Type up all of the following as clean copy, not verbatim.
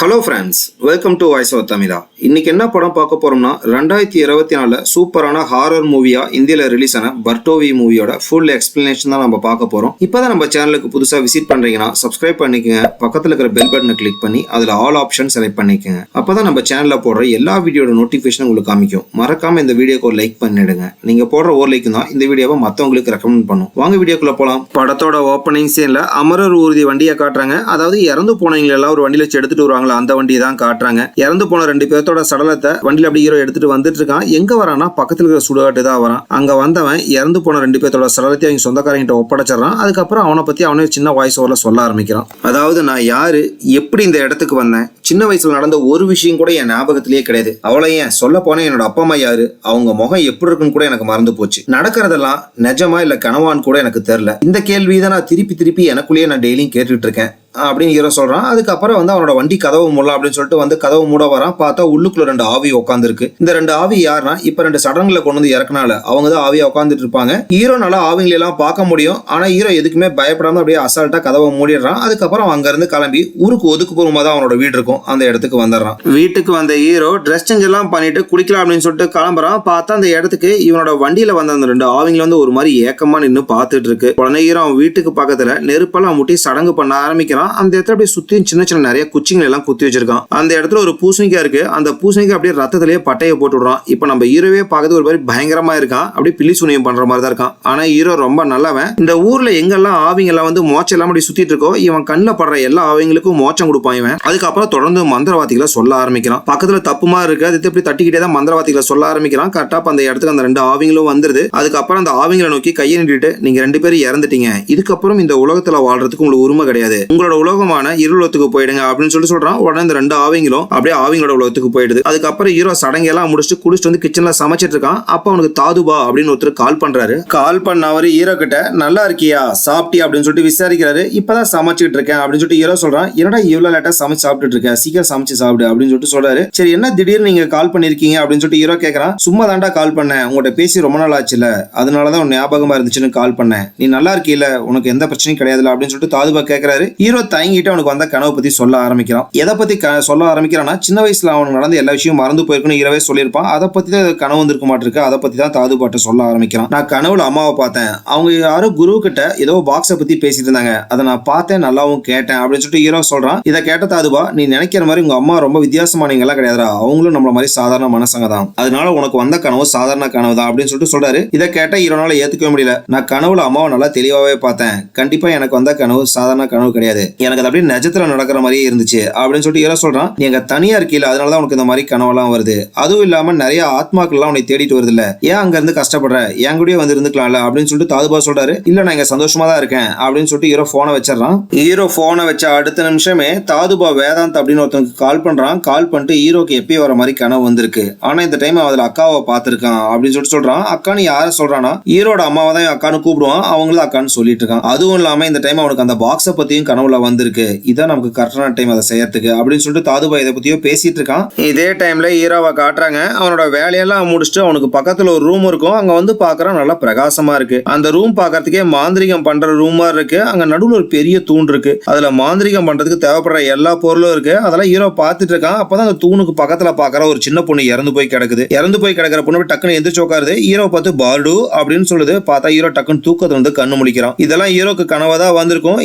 Hello friends, welcome to voice of Tamizha. இன்னைக்கு என்ன படம் பார்க்க போறோம்னா 2024 சூப்பரான ஹாரர் மூவியா இந்தியாவில் ரிலீஸ் ஆன பர்டோவி மூவியோட ஃபுல் எக்ஸ்பிளனேஷன் தான் நம்ம பார்க்க போறோம். இப்போதான் நம்ம சேனலுக்கு புதுசா விசிட் பண்றீங்கன்னா சப்ஸ்கிரைப் பண்ணிக்கங்க. பக்கத்தில் இருக்கிற பெல் பட்டனை கிளிக் பண்ணி அதுல ஆல் ஆப்ஷன் செலக்ட் பண்ணிக்கங்க. அப்பதான் நம்ம சேனல்ல போடுற எல்லா வீடியோட நோட்டிபிகேஷன் உங்களுக்கு காமிக்கும். மறக்காம இந்த வீடியோக்கு ஒரு லைக் பண்ணிடுங்க. நீங்க போடுற ஒரு லைக் தான் இந்த வீடியோவை மற்றவங்களுக்கு ரெக்கமெண்ட் பண்ணும். வாங்க வீடியோக்குள்ள போலாம். படத்தோட ஓப்பனிங் சீன்ல அமரர் ஊர்தி வண்டியை காட்டுறாங்க. அதாவது இறந்து போனவங்க எல்லாம் ஒரு வண்டியில வச்சு எடுத்துட்டு வருவாங்க. அந்த வண்டி தான் காட்டுறாங்க. இறந்து போன 2 பேர்த்தோட சடலத்தை வண்டியில அப்படி ஹீரோ எடுத்துட்டு வந்துட்டு இருக்கான். எங்க வரானா பக்கத்துல இருக்கிற சுடுகாட்டு தான் வரான். அங்க வந்தவன் இறந்து போன 2 பேர்த்தோட சடலத்தை அவங்க சொந்தக்காரங்கிட்ட ஒப்படைச்சிடறான். அதுக்கப்புறம் அவனை பத்தி அவனே சின்ன வாய்ஸ் ஓவர்ல சொல்ல ஆரம்பிக்கிறான். அதாவது நான் யாரு, எப்படி இந்த இடத்துக்கு வந்தேன், சின்ன வயசுல நடந்த ஒரு விஷயம் கூட என் ஞாபகத்திலேயே கிடையாது. அவளை ஏன் சொல்ல போனா என்னோட அப்பா அம்மா யாரு, அவங்க முகம் எப்படி இருக்குன்னு கூட எனக்கு மறந்து போச்சு. நடக்கிறதெல்லாம் நிஜமா இல்ல கனவான்னு கூட எனக்கு தெரியல. இந்த கேள்விதான் நான் திருப்பி எனக்குள்ளேயே நான் டெய்லியும் கேட்டுட்டு இருக்கேன் அப்படின்னு ஹீரோ சொல்றான். அதுக்கப்புறம் அவனோட வண்டி கதவு மூடலாம் அப்படின்னு சொல்லிட்டு கதவு மூட வரான். பார்த்தா உள்ளுக்குள்ள 2 ஆவி உட்காந்துருக்கு. இந்த 2 ஆவி யாருன்னா இப்ப 2 சடங்குகளை கொண்டு வந்து இறக்குனால அவங்க தான் ஆவியா உட்காந்துட்டு இருப்பாங்க. ஹீரோ நல்லா ஆவிங்களை எல்லாம் பார்க்க முடியும். ஆனா ஹீரோ எதுக்குமே பயப்படாம அப்படியே அசால்ட்டா கதவை மூடிடுறான். அதுக்கப்புறம் அங்க இருந்து கிளம்பி ஊருக்கு ஒதுக்குப்புறமா தான் அவனோட வீடு இருக்கும். அந்த இடத்துக்கு வந்துடுறான். வீட்டுக்கு வந்த ஹீரோ ட்ரெஸ் சேஞ்ச் எல்லாம் பண்ணிட்டு குளிக்கலாம் அப்படின்னு சொல்லிட்டு கிளம்புறான். பார்த்தா அந்த இடத்துக்கு இவனோட வண்டியில வந்த அந்த 2 ஆவிங்களை ஒரு மாதிரி ஏக்கமா நின்று பார்த்துட்டு இருக்கு. உடனே ஹீரோ அவன் வீட்டுக்கு பக்கத்துல நெருப்பெல்லாம் முட்டி சடங்கு பண்ண ஆரம்பிக்கிறான். அந்த இடத்துல அப்படியே சுத்தி சின்ன நிறைய குச்சிங்களை எல்லாம் குத்தி வச்சிருக்கான். அந்த இடத்துல ஒரு பூசணிக்காய் இருக்கு. அந்த பூசணிக்காய் அப்படியே ரத்தத்திலேயே பட்டையை போட்டு விடுறான். இப்ப நம்ம ஹீரோவே பார்க்கறது ஒரு மாதிரி பயங்கரமா இருக்கான். அப்படியே பில்லி சுனியம் பண்ற மாதிரி தான் இருக்கான். ஆனா ஹீரோ ரொம்ப நல்லவன். இந்த ஊர்ல எங்கெல்லாம் ஆவிங்க எல்லாம் மோச்சம் எல்லாம் அப்படி சுத்திட்டு இருக்கோ இவன் கண்ணில் படுற எல்லா ஆவிங்களுக்கும் மோச்சம் கொடுப்பான் இவன். அதுக்கப்புறம் தொடர்ந்து மந்திரவாதிகளை சொல்ல ஆரம்பிக்கிறான். பக்கத்துல தப்புமா இருக்கு, அது எப்படி தட்டிக்கிட்டே தான் மந்திரவாதிகளை சொல்ல ஆரம்பிக்கிறான். கரெக்டா அந்த இடத்துக்கு அந்த 2 ஆவிங்களும் வந்துருது. அதுக்கப்புறம் அந்த ஆவிங்களை நோக்கி கையை நீட்டிட்டு நீங்க 2 பேரும் இறந்துட்டீங்க, இதுக்கப்புறம் இந்த உலகத்துல வாழ்றதுக்கு உங்களுக்கு உரிமை கிடையாது, உங்களோட உலகமான இருளத்துக்கு போயிடுங்க அப்படின்னு சொல்லி சொல்றான். உடனே இந்த 2 ஆவிங்களும் அப்படியே ஆவிங்களோட உலகத்துக்கு போயிடுது. அதுக்கப்புறம் ஹீரோ சடங்கெல்லாம் முடிச்சுட்டு குளிச்சுட்டு கிச்சன்ல சமைச்சிட்டு இருக்கான். அப்ப அவனுக்கு தாதுபா அப்படின்னு ஒருத்தர் கால் பண்றாரு. கால் பண்ண அவரு ஹீரோ கிட்ட நல்லா இருக்கியா, சாப்பிட்டியா அப்படின்னு சொல்லிட்டு விசாரிக்கிறாரு. இப்பதான் சமைச்சிட்டு இருக்கேன் அப்படின்னு சொல்லிட்டு ஹீரோ சொல்றான். என்னடா இவ்வளவு லேட்டா சமைச்சு சாப்பிட்டு இருக்க, சீக்கிரம் சமைச்சு சாப்பிடு அப்படின்னு சொல்லிட்டு சொல்றாரு. சரி என்ன திடீர்னு நீங்க கால் பண்ணிருக்கீங்க அப்படின்னு சொல்லிட்டு ஹீரோ கேட்கறான். சும்மா தாண்டா கால் பண்ணேன், உங்கள்கிட்ட பேசி ரொம்ப நாள் ஆச்சுல, அதனாலதான் உன் ஞாபகமா இருந்துச்சுன்னு கால் பண்ணேன், நீ நல்லா இருக்கீல, உனக்கு எந்த பிரச்சனையும் கிடையாதுல அப்படின்னு சொல்லிட்டு தாதுபா கேட்கறாரு. ஹீரோ தயங்கிட்டு அவனுக்கு வந்த கனவு பத்தி சொல்ல ஆரம்பிக்கிறான். எதை பத்தி சொல்ல ஆரம்பிக்கிறான்னா சின்ன வயசுல அவனுக்கு நடந்த எல்லா விஷயம் மறந்து போயிருக்குன்னு ஹீரோவே சொல்லியிருப்பான். அதை பத்தி தான் கனவு வந்திருக்க மாட்டிருக்கு. அதை பத்தி தான் தாதுபாட்ட சொல்ல ஆரம்பிக்கிறான். நான் கனவுல அம்மாவை பார்த்தேன், அவங்க யாரோ குரு கிட்ட ஏதோ பாக்ஸை பத்தி பேசிட்டு இருந்தாங்க, அதை நான் பார்த்தேன், நல்லாவும் கேட்டேன் அப்படின்னு சொல்லிட்டு ஹீரோ சொல்றான். இதை கேட்ட தாதுபா, நீ நினைக்கிற மாதிரி உங்க அம்மா ரொம்ப வித்தியாசமானவங்க எல்லாம் கிடையாதுடா, அவங்களும் நம்மள மாதிரி சாதாரண மனசங்க தான், அதனால உனக்கு வந்த கனவு சாதாரண கனவு தான் அப்படின்னு சொல்லிட்டு சொல்றாரு. இதை கேட்ட ஹீரோனால ஏத்துக்கவே முடியல. நான் கனவுல அம்மாவை நல்லா தெளிவாவே பார்த்தேன், கண்டிப்பா எனக்கு வந்த கனவு சாதாரண கனவு கிடையாது, எனக்கு அப்படியே நிஜத்துல நடக்கிற மாதிரியே இருந்துச்சு அப்படின்னு சொல்லிட்டு ஹீரோ சொல்றான். நீ அங்க தனியா இருக்கீல, அதனாலதான் உனக்கு இந்த மாதிரி கனவெல்லாம் வருது, அதுவும் இல்லாம நிறைய ஆத்மாக்கள் எல்லாம் உன்னை தேடிட்டு வருது இல்ல, ஏன் அங்க இருந்து கஷ்டப்படுற, என் கூடயே வந்து இருந்துக்கலாம்ல அப்படின்னு சொல்லிட்டு தாதுபா சொல்றாரு. இல்ல நான் இங்க சந்தோஷமா தான் இருக்கேன் அப்படின்னு சொல்லிட்டு ஹீரோ போனை வச்சிடறான். ஹீரோ போனை வச்ச அடுத்த நிமிஷமே தாதுபா வேதாந்த் அப்படின்னு ஒருத்தனுக்கு கால் பண்றான். கால் பண்ணிட்டு ஹீரோக்கு எப்பயும் வர மாதிரி கனவு வந்திருக்கு, ஆனா இந்த டைம் அதுல அக்காவை பார்த்திருக்கான் அப்படின்னு சொல்லிட்டு சொல்றான். அக்கான்னு யார சொல்றானா, ஹீரோட அம்மாவை தான் அக்கான்னு கூப்பிடுவான், அவங்களும் அக்கான்னு சொல்லிட்டு இருக்கான். அதுவும் இல்லாம இந்த டைம் அவனுக்கு அந்த பாக்ஸை பத்தியும் கனவுல வந்திருக்கு, இதான் நமக்கு கரெக்டான டைம் அதை செய்யறதுக்கு அப்படின்னு சொல்லிட்டு தாதுபா இதை பத்தியோ பேசிட்டு இருக்கான். இதே டைம்ல ஹீரோவை காட்டுறாங்க. அவனோட வேலையெல்லாம் முடிச்சுட்டு அவனுக்கு பக்கத்துல ஒரு ரூம் இருக்கும். அங்க வந்து பாக்குறான், நல்லா பிரகாசமா இருக்கு. அந்த ரூம் பாக்கிறதுக்கே மாந்திரிகம் பண்ற ரூமா இருக்கு. அங்க நடுவுல ஒரு பெரிய தூண் இருக்கு. அதுல மாந்திரிகம் பண்றதுக்கு தேவைப்படுற எல்லா பொருளும் இருக்கு. அதெல்லாம் ஹீரோ பாத்துட்டு இருக்கான். அப்பதான் அந்த தூணுக்கு பக்கத்துல பாக்குற ஒரு சின்ன பொண்ணு இறந்து போய் கிடக்குது. இறந்து போய் கிடக்கிற பொண்ணு டக்குன்னு எந்திரிச்சு உட்காருது. ஹீரோ பார்த்து பார்டு அப்படின்னு சொல்லுது. பார்த்தா ஹீரோ டக்குன்னு தூக்கத்துல கண்ணு முழிக்கிறான். இதெல்லாம் ஹீரோக்கு கனவுதான் வந்திருக்கும்.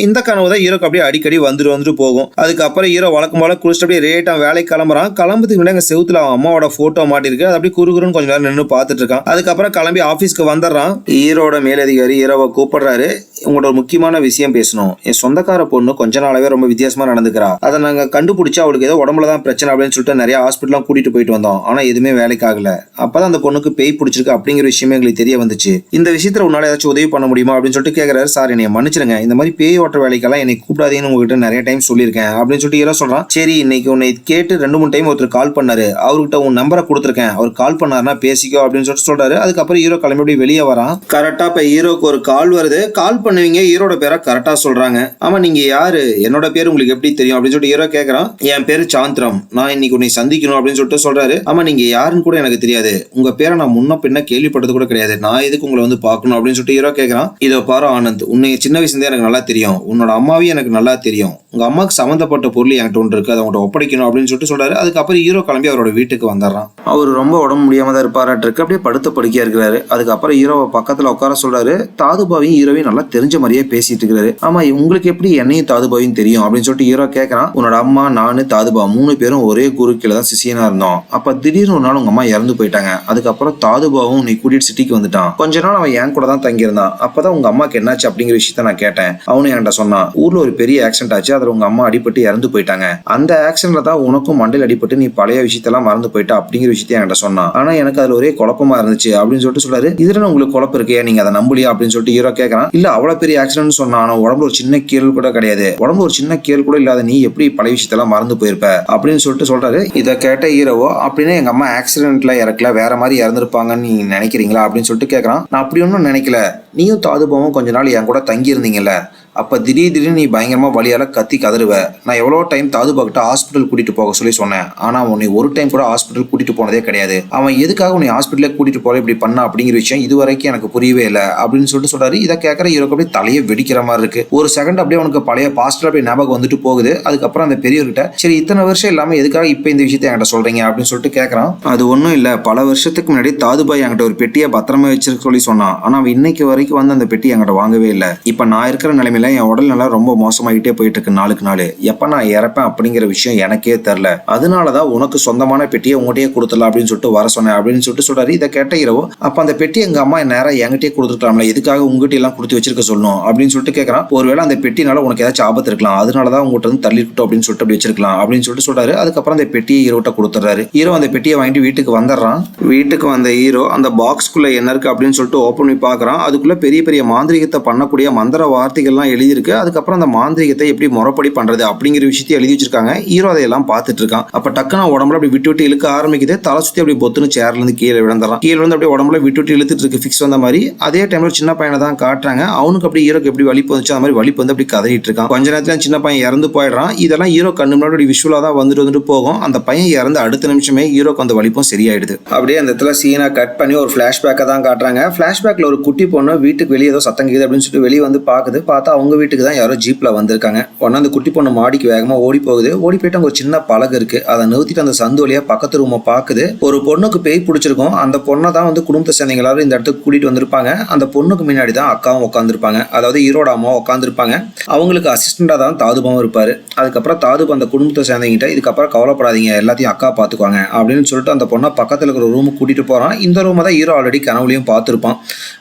இந்த கனவு தான் ஹீரோக்கு அப்படியே அடிக்கடி வந்துட்டு போகும். அதுக்கப்புறம் ஹீரோ வழக்கம் போல குளிச்சுட்டு அப்படியே ரேட்டா வேலைக்கு கிளம்புறான். கிளம்புறதுக்கு முன்னாடி செவுத்துல அவன் அம்மாவோட போட்டோ மாட்டிருக்கு. அது அப்படியே குறுகுறுன்னு கொஞ்ச நேரம் நின்று பார்த்துட்டு இருக்கான். அதுக்கப்புறம் கிளம்பி ஆபீஸ்க்கு வந்துடுறான். ஹீரோட மேலதிகாரி ஹீரோவை கூப்பிடுறாரு. உங்களோட முக்கியமான விஷயம் பேசணும், என் சொந்தக்கார பொண்ணு கொஞ்ச நாளாவே ரொம்ப வித்தியாசமா நடந்துக்கிறா, அதை நாங்க கண்டுபிடிச்சு அவளுக்கு ஏதோ உடம்புலதான் பிரச்சனை அப்படின்னு சொல்லிட்டு நிறைய ஹாஸ்பிட்டலாம் கூட்டிட்டு போயிட்டு வந்தோம், ஆனா எதுவுமே வேலைக்கு ஆகல. அப்பதான் அந்த பொண்ணுக்கு பேய் பிடிச்சிருக்கு அப்படிங்கிற விஷயமே எங்களுக்கு தெரிய வந்துச்சு. இந்த விஷயத்துல உன்னால ஏதாச்சும் உதவி பண்ண முடியுமா அப்படின்னு சொல்லிட்டு கேட்கிறாரு. சார் என்னை மன்னிச்சிருங்க, இந்த மாதிரி பேய் ஓட்டுற வேலைக்கெல்லாம் என்னை கூப்பிடாதீங்கன்னு உங்ககிட்ட நிறைய டைம் சொல்லியிருக்கேன் அப்படின்னு சொல்லிட்டு ஹீரோ சொல்றான். சரி இன்னைக்கு உன்னை கேட்டு 2-3 டைம் ஒருத்தர் கால் பண்ணாரு, அவர்கிட்ட உன் நம்பரை கொடுத்துருக்கேன், அவர் கால் பண்ணாருன்னா பேசிக்கோ அப்படின்னு சொல்லிட்டு சொல்றாரு. அதுக்கப்புறம் ஹீரோ கிளம்பி வெளியே வரான். கரெக்டா இப்ப ஹீரோக்கு ஒரு கால் வருது. கால் பண்ணுவீங்க, ஹீரோட பேரை கரெக்டா சொல்றாங்க. ஆமா நீங்க யாரு, என்னோட பேர் உங்களுக்கு எப்படி தெரியும் அப்படின்னு சொல்லிட்டு ஹீரோ கேட்கறான். என் பேரு சாந்திரம், நான் இன்னைக்கு உன்னை சந்திக்கணும் அப்படின்னு சொல்லிட்டு சொல்றாரு. ஆமா நீங்க யாருன்னு கூட எனக்கு தெரியாது, உங்க பேரை நான் முன்ன பின்ன கேள்விப்பட்டது கூட கிடையாது, நான் எதுக்கு உங்களை பார்க்கணும் அப்படின்னு சொல்லிட்டு ஹீரோ கேட்கறான். இதோ பாரு ஆனந்த், உன்னை சின்ன வயசுல எனக்கு நல்லா தெரியும், உன்னோட அம்மாவையும் எனக்கு நல்லா தெரியும். உங்க அம்மாவுக்கு சம்மந்தப்பட்ட பொருள் என்கிட்ட ஒன்று இருக்கு, அதை உங்கள்கிட்ட ஒப்படைக்கணும் அப்படின்னு சொல்லிட்டு சொல்றாரு. அதுக்கப்புறம் ஹீரோ கிளம்பி அவரோட வீட்டுக்கு வந்துடுறான். அவர் ரொம்ப உடம்பு முடியாம தான் இருப்பாராட்டிருக்கு, அப்படியே படுத்த படுக்கையா இருக்கிறாரு. அதுக்கப்புறம் ஹீரோவை பக்கத்துல உட்கார சொல்றாரு. தாதுபாவையும் ஹீரோவையும் நல்லா தெரிஞ்ச மாதிரியே பேசிட்டு இருக்கிறாரு. ஆமா, உங்களுக்கு எப்படி என்னையும் தாதுபாவையும் தெரியும் அப்படின்னு சொல்லிட்டு ஹீரோ கேட்கறான். உன்னோட அம்மா, நானு, தாதுபா 3 பேரும் ஒரே குரு கீழே தான் சிஷியனா இருந்தோம். அப்ப திடீர்னு ஒரு நாள் உங்க அம்மா இறந்து போயிட்டாங்க. அதுக்கப்புறம் தாதுபாவும் நீ கூட்டிட்டு சிட்டிக்கு வந்துட்டான். கொஞ்ச நாள் அவன் என் கூட தான் தங்கியிருந்தான். அப்பதான் உங்க அம்மாக்கு என்னாச்சு அப்படிங்கிற விஷயத்த நான் கேட்டேன். அவனு என்கிட்ட சொன்னான், ஊர்ல ஒரு பெரிய ஆக்சிடென்ட் ஆச்சு, அதுல உங்க அம்மா அடிபட்டு இறந்து போயிட்டாங்க. அந்த ஆக்சிடென்ட்ல தான் உனக்கும் மண்டையில் அடிபட்டு நீ பழைய விஷயத்தெல்லாம் மறந்து போயிட்டா அப்படிங்கிற விஷயத்த என்கிட்ட சொன்னான். ஆனா எனக்கு அதுல ஒரே குழப்பமா இருந்துச்சு அப்படின்னு சொல்லிட்டு சொல்றாரு. இதுல உங்களுக்கு குழப்பம் இருக்கே, நீங்க அதை நம்பலையா அப்படின்னு சொல்லிட்டு ஹீரோ கேட்கறான். இல்ல, அவ்வளவு பெரிய ஆக்சிடென்ட் சொன்னா, ஆனா உடம்புல ஒரு சின்ன கீழ் கூட கிடையாது. உடம்புல ஒரு சின்ன கீழ் கூட இல்லாத நீ எப்படி பழைய விஷயத்தெல்லாம் மறந்து போயிருப்ப அப்படின்னு சொல்லிட்டு சொல்றாரு. இதை கேட்ட ஹீரோவோ, அப்படின்னா எங்க அம்மா ஆக்சிடென்ட்ல இறக்கல, வேற மாதிரி இறந்துருப்பாங்கன்னு நீங்க நினைக்கிறீங்களா அப்படின்னு சொல்லிட்டு கேட்கறான். நான் அப்படி ஒன்றும் நினைக்கல. நீயும் தாதுபாவும் கொஞ்ச நாள் என் கூட தங்கி இருந்தீங்கல்ல, அப்போ திடீர்னு நீ பயங்கரமாக வழியால் கத்தி கதறுவ. நான் எவ்வளோ டைம் தாதுபாக்கிட்ட ஹாஸ்பிட்டல் கூட்டிகிட்டு போக சொல்லி சொன்னேன். ஆனால் உன்னை ஒரு டைம் கூட ஹாஸ்பிட்டல் கூட்டிகிட்டு போனதே கிடையாது. அவன் எதுக்காக உன்னை ஹாஸ்பிட்டலே கூட்டிகிட்டு போக இப்படி பண்ண அப்படிங்கிற விஷயம் இது வரைக்கும் எனக்கு புரியவே இல்லை அப்படின்னு சொல்லிட்டு சொல்கிறாரு. இதை கேட்குற ஹீரோக்கு அப்படியே தலையை வெடிக்கிற மாதிரி இருக்கு. ஒரு செகண்ட் அப்படியே அவனுக்கு பழைய பாஸ்டர் அப்படியே ஞாபகம் வந்துட்டு போகுது. அதுக்கப்புறம் அந்த பெரியவர்கிட்ட, சரி இத்தனை வருஷம் இல்லாமல் எதுக்காக இப்போ இந்த விஷயத்தை என்கிட்ட சொல்கிறீங்க அப்படின்னு சொல்லிட்டு கேட்குறான். அது ஒன்றும் இல்லை, பல வருஷத்துக்கு முன்னாடி தாதுபாய் என்கிட்ட ஒரு பெட்டியை பத்திரமா வச்சிருக்க சொல்லி சொன்னான். ஆனால் அவன் இன்னைக்கு வரைக்கும் வந்து அந்த பெட்டி என்கிட்ட வாங்கவே இல்லை. இப்போ நான் இருக்கிற நிலைமையில என் உடல் நல்லா ரொம்ப மோசமாகிட்டே போயிட்டு இருக்கு நாளுக்கு நாள். எப்ப நான் இறப்பேன் அப்படிங்கிற விஷயம் எனக்கே தெரியல. அதனாலதான் உனக்கு சொந்தமான பெட்டியை உங்ககிட்டயே கொடுத்துடலாம் அப்படின்னு சொல்லிட்டு வர சொன்னேன் அப்படின்னு சொல்லிட்டு சொல்றாரு. இதை கேட்ட இரவு, அப்ப அந்த பெட்டி எங்க அம்மா நேரம் என்கிட்டயே கொடுத்துருக்கலாம்ல, எதுக்காக உங்ககிட்ட எல்லாம் கொடுத்து வச்சிருக்க சொல்லணும் அப்படின்னு சொல்லிட்டு கேட்கறான். ஒருவேளை அந்த பெட்டினால உனக்கு ஏதாச்சும் ஆபத்து இருக்கலாம், அதனாலதான் உங்ககிட்ட வந்து தள்ளிக்கிட்டோம் அப்படின்னு சொல்லிட்டு அப்படி வச்சிருக்கலாம் அப்படின்னு சொல்லிட்டு சொல்றாரு. அதுக்கப்புறம் அந்த பெட்டியை ஹீரோட்ட கொடுத்துறாரு. ஹீரோ அந்த பெட்டியை வாங்கிட்டு வீட்டுக்கு வந்துடுறான். வீட்டுக்கு வந்த ஹீரோ அந்த பாக்ஸ்குள்ள என்ன இருக்கு அப்படின்னு சொல்லிட்டு ஓப்பன் பண்ணி பாக்குறான். அதுக்குள்ள பெரிய பெரிய மாந்திரிகத்தை பண்ணக்கூடிய மந்திர வார்த்தைகள்லாம் எழுதியிருக்கு. அதுக்கப்புறம் அந்த மாந்திரிகத்தை எப்படி முறைப்படி பண்றது அப்படிங்கிற விஷயத்தை எழுதி வச்சிருக்காங்க. ஹீரோ அதையெல்லாம் பார்த்துட்டு இருக்கான். அப்ப டக்குனு உடம்புல அப்படி விட்டு விட்டு இழுக்க ஆரம்பிக்குது. தலை சுத்தி அப்படி பொத்துன்னு சேர்ல இருந்து கீழே விழுந்துறான். கீழே வந்து அப்படியே உடம்புல விட்டு விட்டு இழுத்துட்டு இருக்கு, ஃபிக்ஸ் வந்த மாதிரி. அதே டைம்ல சின்ன பையனை தான் காட்டுறாங்க. அவனுக்கு அப்படி ஹீரோக்கு எப்படி வலிப்பு வந்துச்சு அந்த மாதிரி வலிப்பு வந்து அப்படி கதறிட்டு இருக்கான். கொஞ்ச நேரத்துல சின்ன பையன் இறந்து போயிடுறான். இதெல்லாம் ஹீரோ கண்ணு முன்னாடி விஷுவலா தான் வந்துட்டு போகும். அந்த பையன் இறந்து அடுத்த நிமிஷமே ஹீரோக்கு அந்த வலிப்பும் சரியாயிடுது. அப்படியே அந்த இடத்துல சீனை கட் பண்ணி ஒரு பிளாஷ்பேக்கை தான் காட்டுறாங்க. பிளாஷ்பேக்ல ஒரு குட்டி பொண்ணு வீட்டுக்கு வெளியே ஏதோ சத்தம் கேக்குது அப்படின்னு சொல்லிட்டு வெளியே வந்து பாக்குது. பார்த்தா அவங்க வீட்டுக்கு தான் யாரோ ஜீப்ல வந்திருக்காங்க. உடனே அந்த குட்டி பொண்ணு மாடிக்கு வேகமா ஓடி போகுது. ஓடி போயிட்டு அங்க ஒரு சின்ன பலகை இருக்கு, அதை நிறுத்திட்டு அந்த சந்து வழியா பக்கத்து ரூமை பாக்குது. ஒரு பொண்ணுக்கு பேய் பிடிச்சிருக்கும். அந்த பொண்ணை தான் வந்து குடும்பத்தை சேர்ந்தவங்க எல்லாரும் இந்த இடத்துக்கு கூட்டிட்டு வந்திருப்பாங்க. அந்த பொண்ணுக்கு முன்னாடி தான் அக்காவும் உட்காந்துருப்பாங்க, அதாவது ஹீரோட அம்மாவும் உட்காந்துருப்பாங்க. அவங்களுக்கு அசிஸ்டண்டா தான் தாதுபாவும் இருப்பாரு. அதுக்கப்புறம் தாதுபா அந்த குடும்பத்தை சேர்ந்தவங்கிட்ட, இதுக்கப்புறம் கவலைப்படாதீங்க, எல்லாத்தையும் அக்கா பாத்துக்குவாங்க அப்படின்னு சொல்லிட்டு அந்த பொண்ணை பக்கத்துல இருக்கிற ரூமுக்கு கூட்டிட்டு போறான். இந்த ரூமை தான் ஹீரோ ஆல்ரெடி கனவுலையும் பார்த்திருப்பான்.